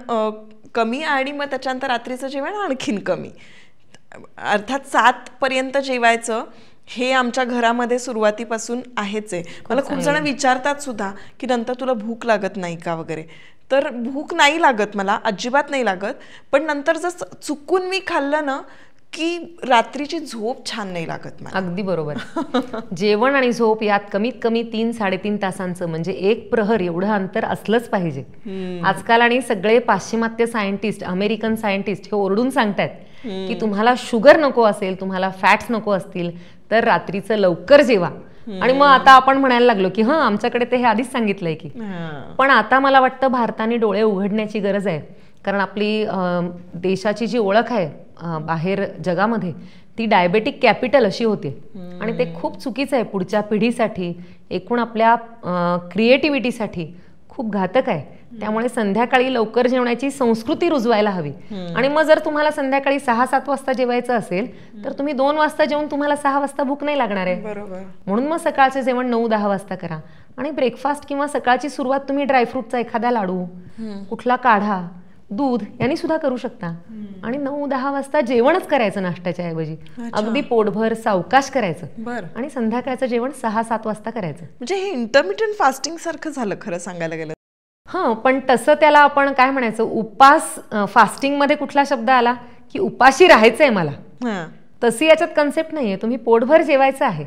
कमी, आणि मग त्याच्यानंतर रात्रीचं जेवण आणखीन कमी. अर्थात 7 पर्यंत जेवायचं, हे आमच्या घरामध्ये सुरुवातीपासून आहेच आहे. मला खूप जण विचारतात सुद्धा की नंतर तुला भूक लागत नाही का वगैरे. तर भूक नाही लागत, मला अजिबात नाही लागत. पण नंतर जर चुकून मी खाल्लं ना की रात्रीची झोप छान नाही लागत मला. अगदी बरोबर. जेवण आणि झोप यात कमीत कमी 3-3.5 तासांचं म्हणजे 1 प्रहर एवढं अंतर असलंच पाहिजे. आजकाल आणि सगळे पाश्चिमात्य सायंटिस्ट, अमेरिकन सायंटिस्ट हे ओरडून सांगतायत की तुम्हाला शुगर नको असेल, तुम्हाला फॅट्स नको असतील तर रात्रीचं लवकर जेवा. आणि मग आता आपण म्हणायला लागलो की आमच्याकडे ते हे आधीच सांगितलंय की. पण आता मला वाटतं भारताने डोळे उघडण्याची गरज आहे. कारण आपली देशाची जी ओळख आहे बाहेर जगामध्ये ती डायबेटिक कॅपिटल अशी होती. आणि ते खूप चुकीचं आहे. पुढच्या पिढीसाठी, एकूण आपल्या क्रिएटिव्हिटीसाठी खूप घातक आहे. त्यामुळे संध्याकाळी लवकर जेवण्याची संस्कृती रुजवायला हवी. आणि मग जर तुम्हाला संध्याकाळी 6-7 वाजता जेवायचं असेल तर तुम्ही 2 वाजता जेवून तुम्हाला 6 वाजता भूक नाही लागणार आहे. म्हणून मग सकाळचं जेवण 9-10 वाजता करा. आणि ब्रेकफास्ट किंवा सकाळची सुरुवात तुम्ही ड्रायफ्रूटचा एखादा लाडू, कुठला काढा, दूध यांनी सुद्धा करू शकता. आणि 9-10 वाजता जेवणच करायचं नाश्त्याच्या ऐवजी. अगदी पोटभर सावकाश करायचं. आणि संध्याकाळचं जेवण 6-7 वाजता करायचं. म्हणजे हे इंटरमिटंट फास्टिंग सारखं झालं खरं सांगायला गेलं. पण तसं त्याला आपण काय म्हणायचं, उपास फास्टिंग मध्ये कुठला शब्द आला की उपाशी राहायचंय मला, तशी याच्यात कन्सेप्ट नाहीये. तुम्ही पोटभर जेवायचं आहे.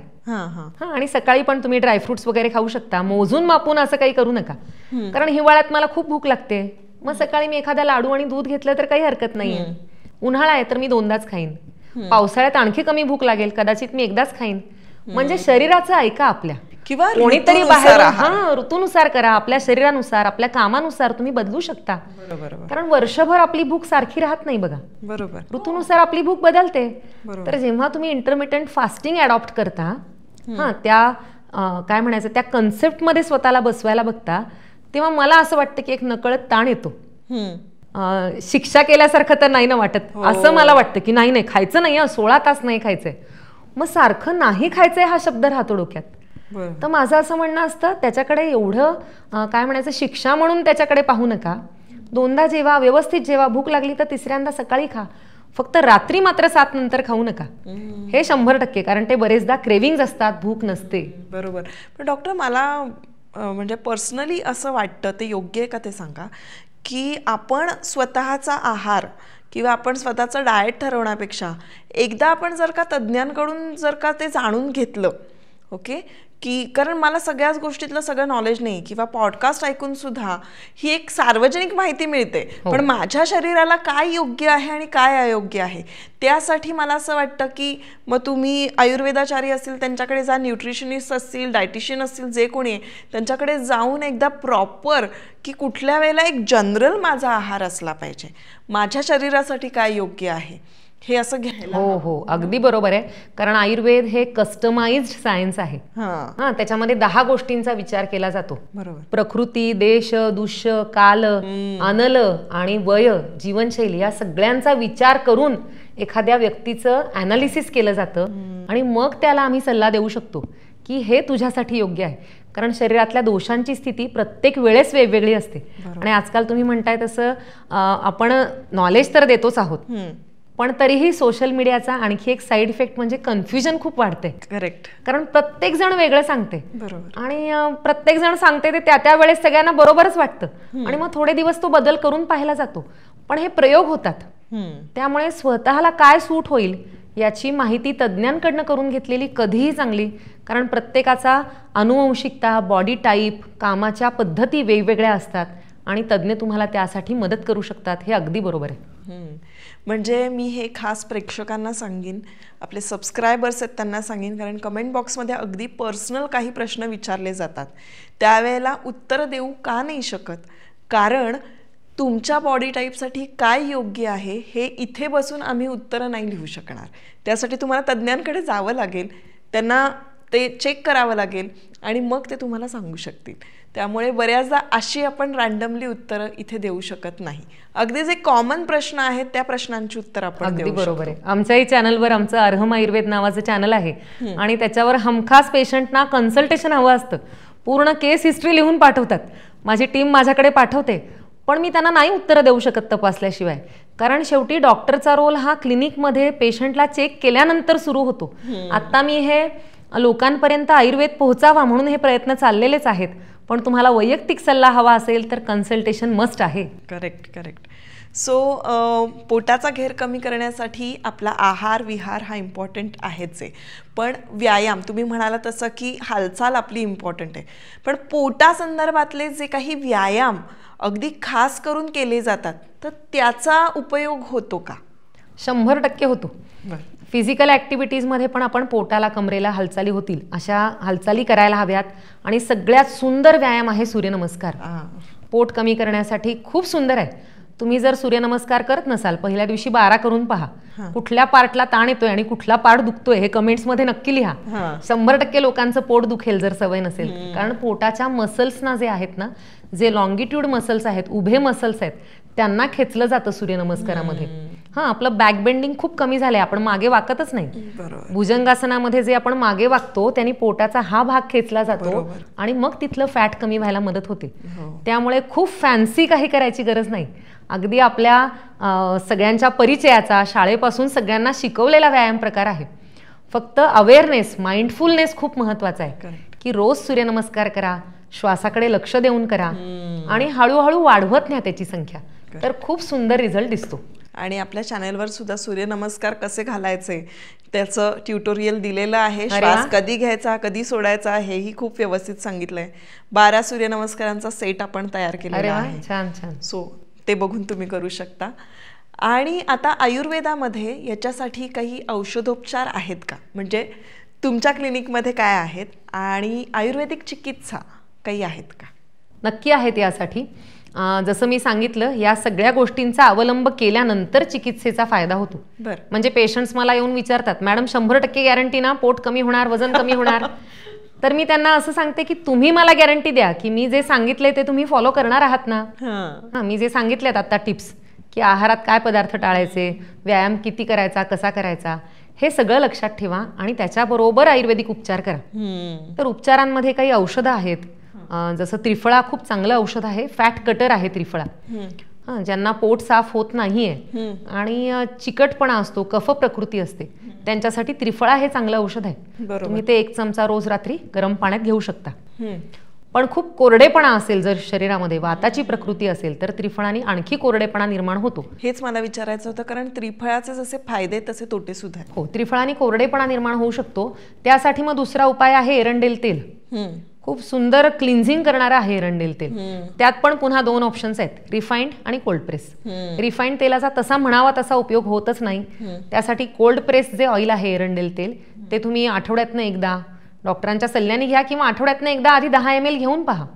आणि सकाळी पण तुम्ही ड्रायफ्रुट्स वगैरे खाऊ शकता. मोजून मापून असं काही करू नका. कारण हिवाळ्यात मला खूप भूक लागते, मग सकाळी मी एखादा लाडू आणि दूध घेतलं तर काही हरकत नाहीये. उन्हाळा आहे तर मी 2दाच खाईन. पावसाळ्यात आणखी कमी भूक लागेल, कदाचित मी एकदाच खाईन. म्हणजे शरीराचं ऐका आपल्या. किंवा कोणीतरी बाहेर ऋतूनुसार करा, आपल्या शरीरानुसार, आपल्या कामानुसार तुम्ही बदलू शकता. कारण वर्षभर आपली भूक सारखी राहत नाही बघा. ऋतूनुसार आपली भूक बदलते. तर जेव्हा तुम्ही इंटरमिटंट फास्टिंग अडॉप्ट करता, त्या काय म्हणायचं त्या कन्सेप्ट मध्ये स्वतःला बसवायला बघता, तेव्हा मला असं वाटतं की एक नकळत ताण येतो. शिक्षा केल्यासारखं तर नाही ना वाटत. असं मला वाटतं की नाही खायचं नाही, 16 तास नाही खायचंय. मग सारखं नाही खायचंय हा शब्द राहतो डोक्यात. तर माझं असं म्हणणं असतं त्याच्याकडे एवढं काय म्हणायचं शिक्षा म्हणून त्याच्याकडे पाहू नका. 2दा जेवा, व्यवस्थित जेवा. भूक लागली तर 3ऱ्यांदा सकाळी खा. फक्त रात्री मात्र 7 नंतर खाऊ नका. हे 100%. कारण ते बरेचदा क्रेविंग्ज असतात, भूक नसते. बरोबर. पण डॉक्टर मला म्हणजे पर्सनली असं वाटतं, ते योग्य आहे का ते सांगा, की आपण स्वतःचा आहार किंवा आपण स्वतःचं डाएट ठरवण्यापेक्षा एकदा आपण जर का तज्ज्ञांकडून जर का ते जाणून घेतलं, ओके, की कारण मला सगळ्याच गोष्टीतलं सगळं नॉलेज नाही किंवा पॉडकास्ट ऐकून सुद्धा ही एक सार्वजनिक माहिती मिळते. पण माझ्या शरीराला काय योग्य आहे आणि काय अयोग्य आहे त्यासाठी मला असं वाटतं की मग तुम्ही आयुर्वेदाचारी असतील त्यांच्याकडे जा, न्यूट्रिशनिस्ट असतील, डायटिशियन असतील, जे कोणी आहे त्यांच्याकडे जाऊन एकदा प्रॉपर की कुठल्या वेळेला एक जनरल माझा आहार असला पाहिजे, माझ्या शरीरासाठी काय योग्य आहे हे असं घ्यायला. हो, अगदी बरोबर आहे. कारण आयुर्वेद हे कस्टमाइज्ड सायन्स आहे. त्याच्यामध्ये 10 गोष्टींचा विचार केला जातो. प्रकृती, देश, दुष्य, काल, अनल आणि वय, जीवनशैली या सगळ्यांचा विचार करून एखाद्या व्यक्तीचं अनालिसिस केलं जातं आणि मग त्याला आम्ही सल्ला देऊ शकतो की हे तुझ्यासाठी योग्य आहे. कारण शरीरातल्या दोषांची स्थिती प्रत्येक वेळेस वेगवेगळी असते. आणि आजकाल तुम्ही म्हणताय तसं आपण नॉलेज तर देतोच आहोत, पण तरीही सोशल मीडियाचा आणखी एक साईड इफेक्ट म्हणजे कन्फ्युजन खूप वाढते. करेक्ट. कारण प्रत्येक जण वेगळं सांगते. आणि प्रत्येक जण सांगते ते त्या वेळेस सगळ्यांना बरोबरच वाटतं आणि मग थोडे दिवस तो बदल करून पाहिला जातो. पण हे प्रयोग होतात. त्यामुळे स्वतःला काय सूट होईल याची माहिती तज्ज्ञांकडनं करून घेतलेली कधीही चांगली. कारण प्रत्येकाचा अनुवंशिकता, बॉडी टाईप, कामाच्या पद्धती वेगवेगळ्या असतात आणि तज्ज्ञ तुम्हाला त्यासाठी मदत करू शकतात. हे अगदी बरोबर आहे. म्हणजे मी हे खास प्रेक्षकांना सांगेन, आपले सबस्क्रायबर्स आहेत त्यांना सांगेन, कारण कमेंट बॉक्समध्ये अगदी पर्सनल काही प्रश्न विचारले जातात. त्यावेळेला उत्तर देऊ का नाही शकत, कारण तुमच्या बॉडी टाईपसाठी काय योग्य आहे हे इथे बसून आम्ही उत्तरं नाही लिहू शकणार. त्यासाठी तुम्हाला तज्ज्ञांकडे जावं लागेल, त्यांना ते चेक करावं लागेल आणि मग ते तुम्हाला सांगू शकतील. त्यामुळे बऱ्याचदा अशी आपण रँडमली उत्तरं इथे देऊ शकत नाही. अगदी जे कॉमन प्रश्न आहेत त्या प्रश्नांची उत्तर आपण देऊ शकतो. बरोबर आहे. आमच्याही चॅनलवर आमचं अर्हम आयुर्वेद नावाचं चॅनल आहे आणि त्याच्यावर हमखास पेशंटना कन्सल्टेशन हवं असतं. पूर्ण केस हिस्ट्री लिहून पाठवतात, माझी टीम माझ्याकडे पाठवते. पण मी त्यांना नाही उत्तरं देऊ शकत तपासल्याशिवाय, कारण शेवटी डॉक्टरचा रोल हा क्लिनिकमध्ये पेशंटला चेक केल्यानंतर सुरू होतो. आता मी हे लोकांपर्यंत आयुर्वेद पोहोचावा म्हणून हे प्रयत्न चाललेलेच आहेत, पण तुम्हाला वैयक्तिक सल्ला हवा असेल तर कन्सल्टेशन मस्ट आहे. Correct correct. सो पोटाचा घेर कमी करण्यासाठी आपला आहार विहार हा इम्पॉर्टंट आहेच आहे, पण व्यायाम तुम्ही म्हणाला तसं की हालचाल आपली इम्पॉर्टंट आहे, पण पोटासंदर्भातले जे काही व्यायाम अगदी खास करून केले जातात तर त्याचा उपयोग होतो का? 100% होतो. फिजिकल ॲक्टिव्हिटीजमध्ये पण आपण पोटाला कमरेला हालचाली होतील अशा हालचाली करायला हव्यात. आणि सगळ्यात सुंदर व्यायाम आहे सूर्यनमस्कार. पोट कमी करण्यासाठी खूप सुंदर आहे. तुम्ही जर सूर्यनमस्कार करत नसाल पहिल्या दिवशी 12 करून पहा, कुठल्या पार्टला ताण येतोय आणि कुठला पार्ट दुखतोय हे कमेंट्समध्ये नक्की लिहा. 100% लोकांचं पोट दुखेल जर सवय नसेल, कारण पोटाच्या मसल्सना जे आहेत ना, जे लॉंगिट्यूड मसल्स आहेत, उभे मसल्स आहेत, त्यांना खेचलं जातं सूर्यनमस्कारामध्ये. आपलं बॅक बेंडिंग खूप कमी झालंय, आपण मागे वाकतच नाही. भुजंगासनामध्ये जे आपण मागे वाकतो त्यांनी पोटाचा हा भाग खेचला जातो आणि मग तिथलं फॅट कमी व्हायला मदत होते. त्यामुळे खूप फॅन्सी काही करायची गरज नाही. अगदी आपल्या सगळ्यांच्या परिचयाचा, शाळेपासून सगळ्यांना शिकवलेला व्यायाम प्रकार आहे. फक्त अवेअरनेस, माइंडफुलनेस खूप महत्वाचा आहे की रोज सूर्यनमस्कार करा, श्वासाकडे लक्ष देऊन करा आणि हळूहळू वाढवत न्या त्याची संख्या, तर खूप सुंदर रिझल्ट दिसतो. आणि आपल्या चॅनलवर सुद्धा सूर्यनमस्कार कसे घालायचे त्याचं ट्युटोरियल दिलेलं आहे. श्वास कधी घ्यायचा कधी सोडायचा हेही खूप व्यवस्थित सांगितलंय. 12 सूर्यनमस्कारांचा सेट आपण तयार केलेला आहे. छान छान. सो ते बघून तुम्ही करू शकता. आणि आता आयुर्वेदामध्ये याच्यासाठी काही औषधोपचार आहेत का? म्हणजे तुमच्या क्लिनिकमध्ये काय आहेत आणि आयुर्वेदिक चिकित्सा काही आहेत का? नक्की आहेत यासाठी. जसं मी सांगितलं, या सगळ्या गोष्टींचा अवलंब केल्यानंतर चिकित्सेचा फायदा होतो. म्हणजे पेशंट्स मला येऊन विचारतात, मॅडम 100% गॅरंटी ना पोट कमी होणार, वजन कमी होणार? तर मी त्यांना असं सांगते की तुम्ही मला गॅरंटी द्या की मी जे सांगितले ते तुम्ही फॉलो करणार आहात ना. मी जे सांगितलेत आता टिप्स, की आहारात काय पदार्थ टाळायचे, व्यायाम किती करायचा, कसा करायचा, हे सगळं लक्षात ठेवा आणि त्याच्याबरोबर आयुर्वेदिक उपचार करा. तर उपचारांमध्ये काही औषधं आहेत. जसं त्रिफळा खूप चांगलं औषध आहे. फॅट कटर आहे त्रिफळा. ज्यांना पोट साफ होत नाहीये आणि चिकटपणा असतो, कफ प्रकृती असते, त्यांच्यासाठी त्रिफळा हे चांगलं औषध आहे. तुम्ही ते 1 चमचा रोज रात्री गरम पाण्यात घेऊ शकता. पण खूप कोरडेपणा असेल, जर शरीरामध्ये वाताची प्रकृती असेल, तर त्रिफळाने आणखी कोरडेपणा निर्माण होतो. हेच मला विचारायचं होतं, कारण त्रिफळाचे जसे फायदे तसे तोटे सुद्धा आहेत. हो, त्रिफळाने कोरडेपणा निर्माण होऊ शकतो. त्यासाठी मग दुसरा उपाय आहे एरंडेल तेल. खूप सुंदर क्लिन्झिंग करणारा आहे एरंडेल तेल. त्यात पण पुन्हा 2 ऑप्शन्स आहेत, रिफाइंड आणि कोल्ड प्रेस. रिफाइंड तेलाचा तसा म्हणावा तसा उपयोग होतच नाही. त्यासाठी कोल्ड प्रेस जे ऑइल आहे एरंडेल तेल, ते तुम्ही आठवड्यातनं एकदा डॉक्टरांच्या सल्ल्याने घ्या किंवा आठवड्यातनं एकदा आधी 10 ml घेऊन पहा.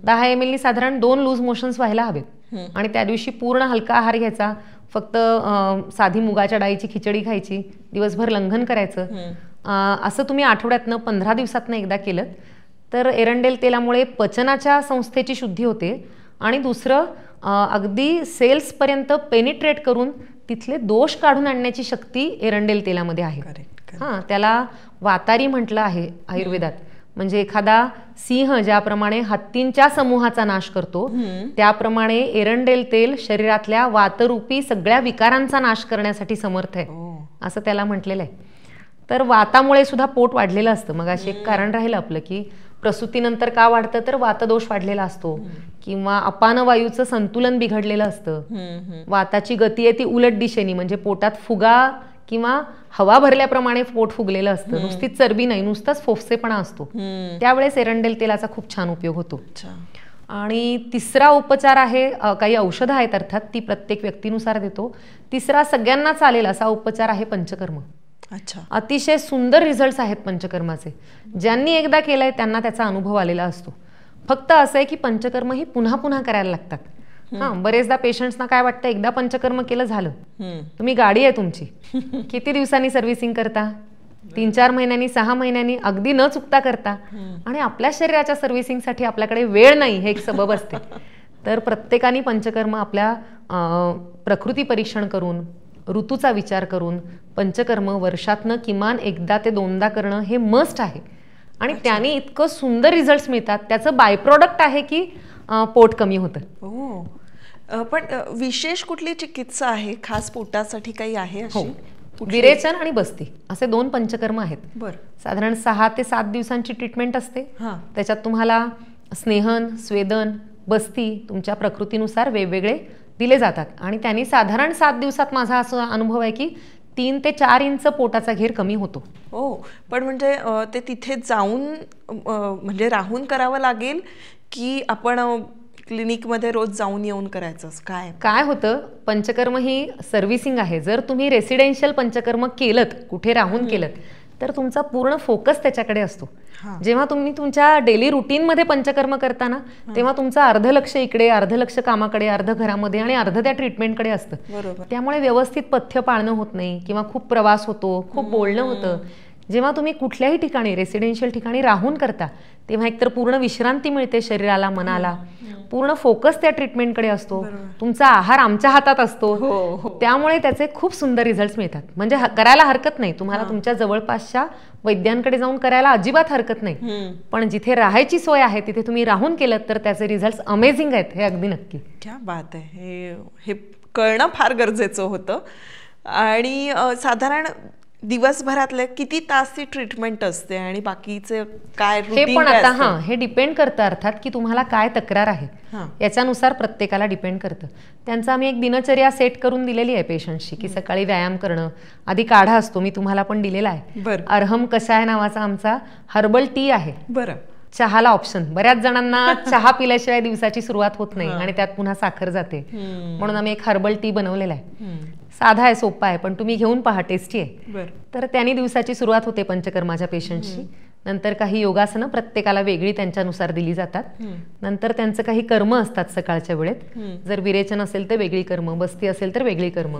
10 ml साधारण 2 लूज मोशन्स व्हायला हवेत. आणि त्या दिवशी पूर्ण हलका आहार घ्यायचा. फक्त साधी मुगाच्या डाळीची खिचडी खायची, दिवसभर लंघन करायचं. असं तुम्ही आठवड्यातनं 15 दिवसातनं एकदा केलं तर एरंडेल तेलामुळे पचनाच्या संस्थेची शुद्धी होते. आणि दुसरं, अगदी सेल्सपर्यंत पेनिट्रेट करून तिथले दोष काढून आणण्याची शक्ती एरंडेल तेलामध्ये आहे. त्याला वातारी म्हटलं आहे आयुर्वेदात. म्हणजे एखादा सिंह ज्याप्रमाणे हत्तींच्या समूहाचा नाश करतो, त्याप्रमाणे एरंडेल तेल शरीरातल्या वातरूपी सगळ्या विकारांचा नाश करण्यासाठी समर्थ आहे, असं त्याला म्हटलेलं आहे. तर वातामुळे सुद्धा पोट वाढलेलं असतं. मग असे एक कारण राहिलं आपलं की प्रसूतीनंतर का वाढतं, तर वातदोष वाढलेला असतो किंवा अपानवायूचं संतुलन बिघडलेलं असतं. वाताची गती आहे ती उलट दिशेने, म्हणजे पोटात फुगा किंवा हवा भरल्याप्रमाणे पोट फुगलेलं असतं. नुसतीच चरबी नाही, नुसताच फोफसेपणा असतो. त्यावेळेस एरंडेल तेलाचा खूप छान उपयोग होतो. आणि तिसरा उपचार आहे, काही औषधं आहेत अर्थात, ती प्रत्येक व्यक्तीनुसार देतो. तिसरा सगळ्यांना चालेल असा उपचार आहे पंचकर्म. अतिशय सुंदर रिझल्ट्स आहेत पंचकर्माचे. ज्यांनी एकदा केलंय त्यांना त्याचा अनुभव आलेला असतो. फक्त असं आहे की पंचकर्म ही पुन्हा पुन्हा करायला लागतात. बरेचदा पेशंट्सना काय वाटतं, एकदा पंचकर्म केलं झालं. तुम्ही गाडी आहे तुमची, किती दिवसांनी सर्व्हिसिंग करता? 3-4 महिन्यांनी, 6 महिन्यांनी, अगदी न चुकता करता. आणि आपल्या शरीराच्या सर्व्हिसिंगसाठी आपल्याकडे वेळ नाही, हे एक सबब असते. तर प्रत्येकाने पंचकर्म आपल्या प्रकृती परीक्षण करून, ऋतूचा विचार करून पंचकर्म वर्षातनं किमान एकदा ते 2दा करणं हे मस्ट आहे. आणि त्याने इतकं सुंदर रिझल्ट्स मिळतात. त्याचं बाय प्रोडक्ट आहे की पोट कमी होतं. पण विशेष कुठली चिकित्सा आहे खास पोटासाठी काही आहे अशी? विरेचन आणि बस्ती असे 2 पंचकर्म आहेत. बरं. साधारण 6 ते 7 दिवसांची ट्रीटमेंट असते. त्याच्यात तुम्हाला स्नेहन, स्वेदन, बस्ती तुमच्या प्रकृतीनुसार वेगवेगळे दिले जातात आणि त्यांनी साधारण 7 दिवसात माझा असा अनुभव आहे की 3 ते 4 इंच पोटाचा घेर कमी होतो. हो, पण म्हणजे ते तिथे जाऊन म्हणजे राहून करावं लागेल की आपण क्लिनिकमध्ये रोज जाऊन येऊन करायचं? काय होतं, पंचकर्म ही सर्व्हिसिंग आहे. जर तुम्ही रेसिडेन्शियल पंचकर्म केलत, कुठे राहून केलत, तर तुमचा पूर्ण फोकस त्याच्याकडे असतो. जेव्हा तुम्ही तुमच्या डेली रुटीनमध्ये पंचकर्म करताना तेव्हा तुमचं अर्ध लक्ष इकडे, अर्ध लक्ष कामाकडे, अर्ध घरामध्ये आणि अर्ध त्या ट्रीटमेंटकडे असतं. त्यामुळे व्यवस्थित पथ्य पाळणं होत नाही किंवा खूप प्रवास होतो, खूप बोलणं होतं. जेव्हा तुम्ही कुठल्याही ठिकाणी रेसिडेन्शियल ठिकाणी राहून करता तेव्हा एकतर पूर्ण विश्रांती मिळते शरीराला, मनाला, पूर्ण फोकस त्या ट्रीटमेंटकडे असतो. तुमचा आहार आमच्या हातात असतो. त्यामुळे त्याचे खूप सुंदर रिझल्ट्स मिळतात. म्हणजे करायला हरकत नाही, तुम्हाला तुमच्या जवळपासच्या वैद्यांकडे जाऊन करायला अजिबात हरकत नाही. पण जिथे राहायची सोय आहे तिथे तुम्ही राहून केलं तर त्याचे रिझल्ट्स अमेझिंग आहेत, हे अगदी नक्की. क्या बात आहे. हे कळणं फार गरजेचं होतं. आणि साधारण दिवसभरातले किती तासची ट्रीटमेंट असते आणि बाकीचे काय हे पण आता हे डिपेंड करतं अर्थात की तुम्हाला काय तक्रार आहे याच्यानुसार प्रत्येकाला डिपेंड करतं. त्यांचं आम्ही एक दिनचर्या सेट करून दिलेली आहे पेशंटशी की सकाळी व्यायाम करणं, आधी काढा असतो, मी तुम्हाला पण दिलेला आहे. अर्हम कषाय नावाचा आमचा हर्बल टी आहे. बरं. चहाला ऑप्शन, बऱ्याच जणांना चहा पिल्याशिवाय दिवसाची सुरुवात होत नाही आणि त्यात पुन्हा साखर जाते, म्हणून आम्ही एक हर्बल टी बनवलेला आहे. साधा आहे, सोपा आहे, पण तुम्ही घेऊन पहा, टेस्टी आहे. तर त्यांनी दिवसाची सुरुवात होते पंचकर्माच्या पेशंटची. नंतर काही योगासनं प्रत्येकाला वेगळी त्यांच्यानुसार दिली जातात. नंतर त्यांचं काही कर्म असतात सकाळच्या वेळेत. जर विरेचन असेल तर वेगळी कर्म, बस्ती असेल तर वेगळी कर्म.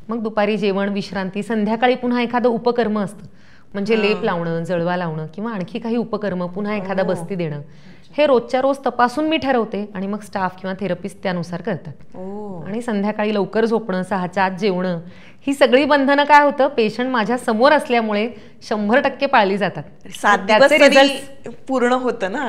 मग दुपारी जेवण, विश्रांती, संध्याकाळी पुन्हा एखादं उपकर्म असतं, म्हणजे लेप लावणं, जळवा लावणं किंवा आणखी काही उपकर्म, पुन्हा एखादा बस्ती देणं. हे रोजच्या रोज तपासून मी ठरवते आणि मग स्टाफ किंवा थेरपिस्ट त्यानुसार करतात. आणि संध्याकाळी लवकर झोपणं, 6च्या आत जेवणं, ही सगळी बंधनं काय होतं, पेशंट माझ्या समोर असल्यामुळे 100% पाळली जातात. 7 दिवस पूर्ण होतं ना.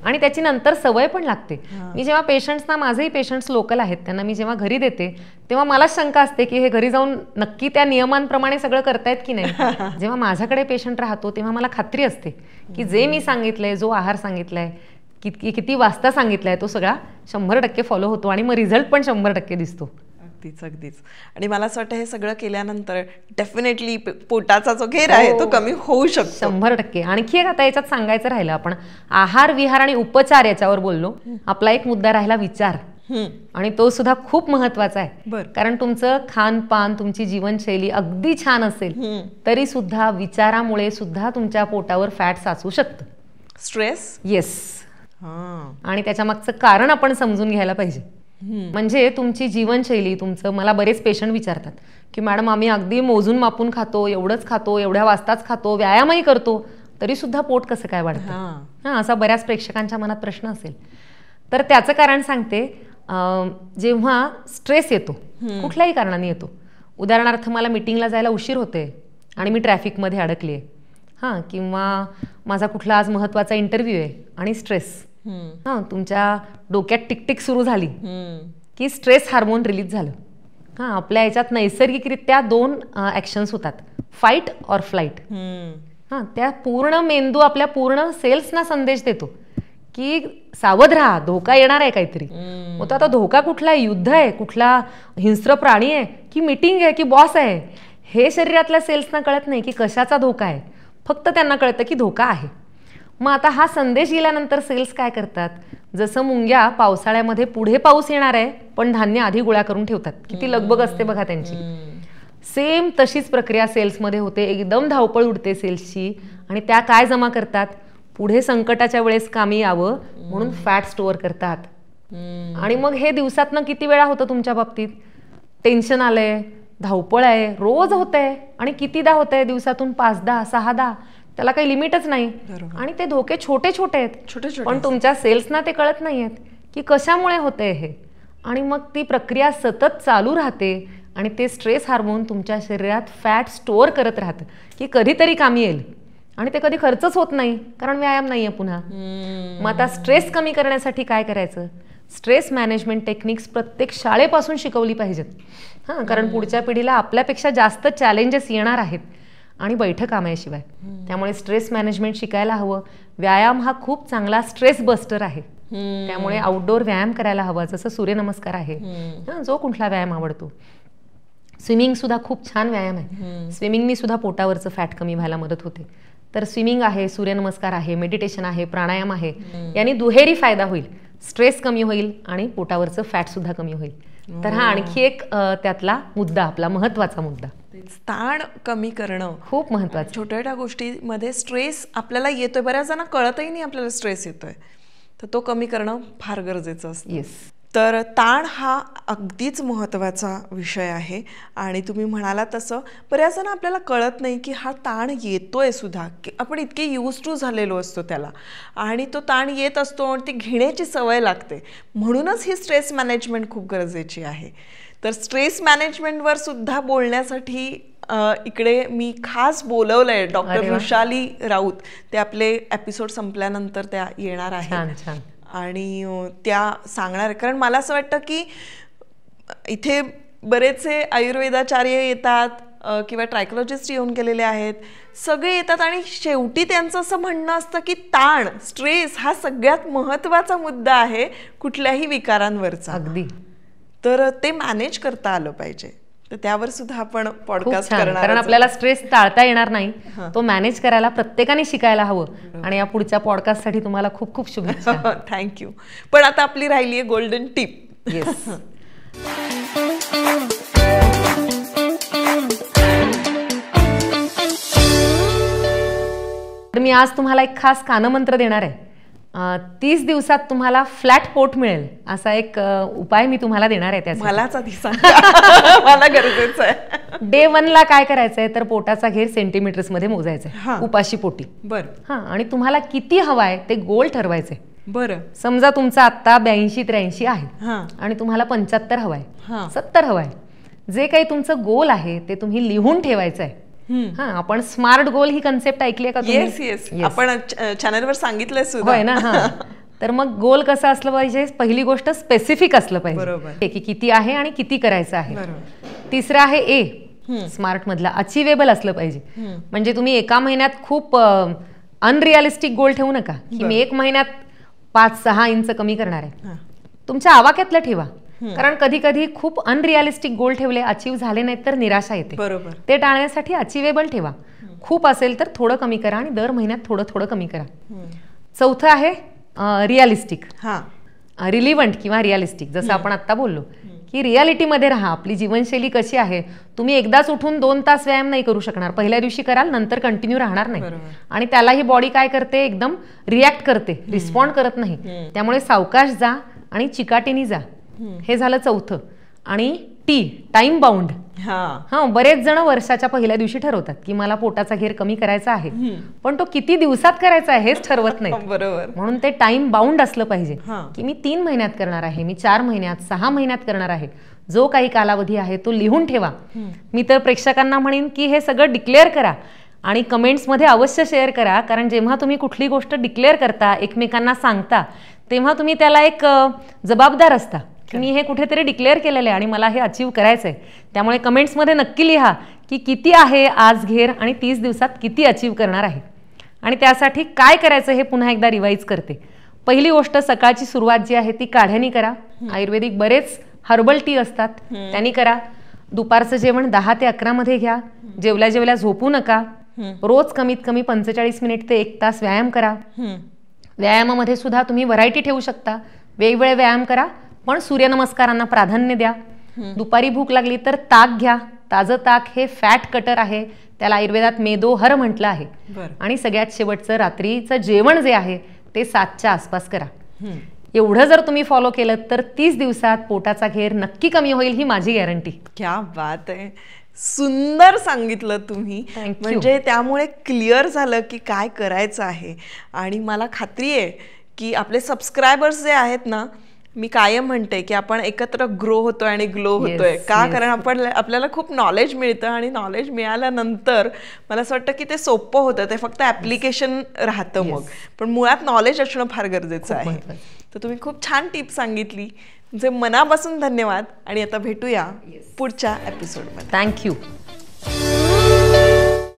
आणि त्याची नंतर सवय पण लागते. मी जेव्हा पेशंट्सना, माझेही पेशंट्स लोकल आहेत, त्यांना मी जेव्हा घरी देते तेव्हा मलाच शंका असते की हे घरी जाऊन नक्की त्या नियमांप्रमाणे सगळं करतायत की नाही. जेव्हा माझ्याकडे पेशंट राहतो तेव्हा मला खात्री असते की जे मी सांगितलंय, जो आहार सांगितलाय, किती वाजता सांगितलाय, तो सगळा 100% फॉलो होतो आणि मग रिझल्ट पण 100% दिसतो. अगदीच. आणि मला असं वाटतं हे सगळं केल्यानंतर डेफिनेटली पोटाचा जो घेर आहे तो कमी होऊ शकतो 100%. आणखी एक आता याच्यात सांगायचं राहिलं, आपण आहार, विहार आणि उपचार याच्यावर बोललो. आपला एक मुद्दा राहिला विचार, आणि तो सुद्धा खूप महत्वाचा आहे. कारण तुमचं खानपान, तुमची जीवनशैली अगदी छान असेल तरी सुद्धा विचारामुळे सुद्धा तुमच्या पोटावर फॅट साचू शकतं. स्ट्रेस. येस. आणि त्याच्या मागचं कारण आपण समजून घ्यायला पाहिजे. म्हणजे तुमची जीवनशैली, तुमचं, मला बरेच पेशंट विचारतात की मॅडम आम्ही अगदी मोजून मापून खातो, एवढंच खातो, एवढ्या वाजताच खातो, व्यायामही करतो, तरी सुद्धा पोट कसं काय वाढतं, असा बऱ्याच प्रेक्षकांच्या मनात प्रश्न असेल. तर त्याचं कारण सांगते. जेव्हा स्ट्रेस येतो, कुठल्याही कारणाने येतो, उदाहरणार्थ मला मीटिंगला जायला उशीर होते आणि मी ट्रॅफिकमध्ये अडकली आहे, किंवा माझा कुठला आज महत्त्वाचा इंटरव्ह्यू आहे आणि स्ट्रेस, तुमच्या डोक्यात टिकटिक सुरू झाली की स्ट्रेस हार्मोन रिलीज झालं. आपल्या याच्यात नैसर्गिकरित्या 2 ॲक्शन्स होतात, फाईट ऑर फ्लाईट. त्या पूर्ण मेंदू आपल्या पूर्ण सेल्सना संदेश देतो की सावध राहा, धोका येणार आहे काहीतरी. मग तो आता धोका कुठला आहे, युद्ध आहे, कुठला हिंस्र प्राणी आहे, की मीटिंग आहे, की बॉस आहे, हे शरीरातल्या सेल्सना कळत नाही की कशाचा धोका आहे. फक्त त्यांना कळतं की धोका आहे. मग आता हा संदेश गेल्यानंतर सेल्स काय करतात, जसं मुंग्या पावसाळ्यामध्ये पुढे पाऊस येणार आहे पण धान्य आधी गोळा करून ठेवतात, किती लगबग असते बघा त्यांची. सेम तशीच प्रक्रिया सेल्समध्ये होते. एकदम धावपळ उडते सेल्सची आणि त्या काय जमा करतात, पुढे संकटाच्या वेळेस कामी यावं म्हणून फॅट स्टोअर करतात. आणि मग हे दिवसातनं किती वेळा होतं तुमच्या बाबतीत, टेन्शन आलंय, धावपळ आहे, रोज होतंय आणि कितीदा होतंय, दिवसातून 5-10, 6-10, त्याला काही लिमिटच नाही. आणि ते धोके छोटे छोटे आहेत, पण तुमच्या सेल्सना ते कळत नाहीयेत की कशामुळे होतंय हे. आणि मग ती प्रक्रिया सतत चालू राहते आणि ते स्ट्रेस हार्मोन तुमच्या शरीरात फॅट स्टोअर करत राहतं की कधीतरी कामी येईल. आणि ते कधी खर्चच होत नाही कारण व्यायाम नाहीये पुन्हा. मग आता स्ट्रेस कमी करण्यासाठी काय करायचं, स्ट्रेस मॅनेजमेंट टेक्निक्स प्रत्येक शाळेपासून शिकवली पाहिजेत. कारण पुढच्या पिढीला आपल्यापेक्षा जास्त चॅलेंजेस येणार आहेत आणि बैठं कामाशिवाय. त्यामुळे स्ट्रेस मॅनेजमेंट शिकायला हवं. व्यायाम हा खूप चांगला स्ट्रेस बस्टर आहे. त्यामुळे आउटडोर व्यायाम करायला हवा, जसं सूर्यनमस्कार आहे, जो कुठला व्यायाम आवडतो. स्विमिंग सुद्धा खूप छान व्यायाम आहे. स्विमिंगनी सुद्धा पोटावरचं फॅट कमी व्हायला मदत होते. तर स्विमिंग आहे, सूर्यनमस्कार आहे, मेडिटेशन आहे, प्राणायाम आहे. यांनी दुहेरी फायदा होईल. स्ट्रेस कमी होईल आणि पोटावरचं फॅट सुद्धा कमी होईल. तर हा आणखी एक त्यातला मुद्दा, आपला महत्वाचा मुद्दा. ताण कमी करणं खूप महत्वाचं. छोट्या छोट्या गोष्टीमध्ये स्ट्रेस आपल्याला येतोय, बऱ्याच जणांना कळतही नाही आपल्याला स्ट्रेस येतोय, तर तो कमी करणं फार गरजेचं असतं. तर ताण हा अगदीच महत्त्वाचा विषय आहे. आणि तुम्ही म्हणाला तसं बऱ्याच जण आपल्याला कळत नाही की हा ताण येतोय सुद्धा, की आपण इतके यूज टू झालेलो असतो त्याला, आणि तो ताण येत असतो आणि ती घेण्याची सवय लागते. म्हणूनच ही स्ट्रेस मॅनेजमेंट खूप गरजेची आहे. तर स्ट्रेस मॅनेजमेंटवर सुद्धा बोलण्यासाठी इकडे मी खास बोलवलंय डॉक्टर वृषाली राऊत. ते आपले एपिसोड संपल्यानंतर त्या येणार आहेत आणि त्या सांगणार. कारण मला असं वाटतं की इथे बरेचसे आयुर्वेदाचार्य येतात किंवा ट्रायकोलॉजिस्ट येऊन गेलेले आहेत, सगळे येतात आणि शेवटी त्यांचं असं म्हणणं असतं की ताण, स्ट्रेस हा सगळ्यात महत्त्वाचा मुद्दा आहे कुठल्याही विकारांवरचा. अगदी. तर ते मॅनेज करता आलं पाहिजे. तर त्यावर सुद्धा आपण पॉडकास्ट करणार, कारण आपल्याला स्ट्रेस टाळता येणार नाही, तो मॅनेज करायला प्रत्येकाने शिकायला हवं. आणि या पुढच्या पॉडकास्टसाठी तुम्हाला खूप खूप शुभेच्छा. थँक्यू. पण आता आपली राहिली आहे गोल्डन टिप. येस. तर मी आज तुम्हाला एक खास कानमंत्र देणार आहे. 30 दिवसात तुम्हाला फ्लॅट पोट मिळेल असा एक उपाय मी तुम्हाला देणार आहे. त्याचा मलाच आधी सांगा, मला गरजेचं आहे. डे 1 ला काय करायचंय तर पोटाचा घेर सेंटीमीटर्स मध्ये मोजायचा उपाशी पोटी. बरं. आणि तुम्हाला किती हवाय ते गोल ठरवायचे. बरं. समजा तुमचा आता 82-83 आहे आणि तुम्हाला 75 हवाय, 70 हवाय. जे काही तुमचं गोल आहे ते तुम्ही लिहून ठेवायचं आहे. आपण स्मार्ट गोल ही कन्सेप्ट ऐकली आहे का तुम्ही? येस. आपण चॅनलवर सांगितलंय सुद्धा. होय ना. तर मग गोल कसं असलं पाहिजे? पहिली गोष्ट स्पेसिफिक असलं पाहिजे की किती आहे आणि किती करायचं आहे. तिसरं आहे ए, स्मार्ट मधला अचिवेबल असलं पाहिजे. म्हणजे तुम्ही एका महिन्यात खूप अनरिअलिस्टिक गोल ठेवू नका की मी 1 महिन्यात 5-6 इंच कमी करणार आहे. तुमच्या आवाक्यातलं ठेवा. कारण कधी कधी खूप अनरिअलिस्टिक गोल ठेवले, अचीव झाले नाहीत तर निराशा येते. बरोबर. ते टाळण्यासाठी अचिवेबल ठेवा. खूप असेल तर थोडं कमी करा आणि दर महिन्यात थोडं थोडं कमी करा. चौथं आहे रिअलिस्टिक, रिलिव्हंट किंवा रिअलिस्टिक. जसं आपण आता बोललो की रियालिटीमध्ये राहा. आपली जीवनशैली कशी आहे, तुम्ही एकदाच उठून 2 तास व्यायाम नाही करू शकणार. पहिल्या दिवशी कराल, नंतर कंटिन्यू राहणार नाही. आणि त्याला ही बॉडी काय करते, एकदम रिॲक्ट करते, रिस्पॉन्ड करत नाही. त्यामुळे सावकाश जा आणि चिकाटीने जा. हे झालं चौथं. आणि टाइम बाउंड. बरेच जण वर्षाच्या पहिल्या दिवशी ठरवतात की मला पोटाचा घेर कमी करायचा आहे, पण तो किती दिवसात करायचा आहे हेच ठरवत नाही. बरोबर. म्हणून ते टाइम बाउंड असलं पाहिजे की मी 3 महिन्यात करणार आहे, मी 4 महिन्यात, 6 महिन्यात करणार आहे. जो काही कालावधी आहे तो लिहून ठेवा. मी तर प्रेक्षकांना म्हणेन की हे सगळं डिक्लेअर करा आणि कमेंट्समध्ये अवश्य शेअर करा. कारण जेव्हा तुम्ही कुठली गोष्ट डिक्लेअर करता, एकमेकांना सांगता, तेव्हा तुम्ही त्याला एक जबाबदार असता. मी हे कुठेतरी डिक्लेअर केलेलं आहे आणि मला हे अचीव करायचं आहे. त्यामुळे कमेंट्समध्ये नक्की लिहा की किती आहे आज घेर आणि 30 दिवसात किती अचीव करणार आहे. आणि त्यासाठी काय करायचं हे पुन्हा एकदा रिवाईज करते. पहिली गोष्ट, सकाळची सुरुवात जी आहे ती काढ्यानी करा. आयुर्वेदिक बरेच हर्बल टी असतात, त्यांनी करा. दुपारचं जेवण 10 ते 11 मध्ये घ्या. जेवल्या जेवल्या झोपू नका. रोज कमीत कमी 45 मिनिट ते 1 तास व्यायाम करा. व्यायामामध्ये सुद्धा तुम्ही व्हरायटी ठेवू शकता. वेगवेगळे व्यायाम करा, पण सूर्यनमस्कारांना प्राधान्य द्या. दुपारी भूक लागली तर ताक घ्या. ताजं ताक हे फॅट कटर आहे, त्याला आयुर्वेदात मेदोहर म्हटलं आहे. आणि सगळ्यात शेवटचं, रात्रीचं जेवण जे आहे ते 7च्या आसपास करा. एवढं जर तुम्ही फॉलो केलं तर 30 दिवसात पोटाचा घेर नक्की कमी होईल, ही माझी गॅरंटी. क्या बात आहे. सुंदर सांगितलं तुम्ही. म्हणजे त्यामुळे क्लिअर झालं की काय करायचं आहे. आणि मला खात्री आहे की आपले सबस्क्रायबर्स जे आहेत ना, मी कायम म्हणते की आपण एकत्र ग्रो होतोय आणि ग्लो होतोय का, कारण आपल्याला खूप नॉलेज मिळतं आणि नॉलेज मिळाल्यानंतर मला असं वाटतं की ते सोपं होतं, ते फक्त ऍप्लिकेशन राहतं मग, पण मुळात नॉलेज असणं फार गरजेचं आहे. तर तुम्ही खूप छान टिप सांगितली, तुमचे मनापासून धन्यवाद आणि आता भेटूया पुढच्या एपिसोडमध्ये. थँक्यू.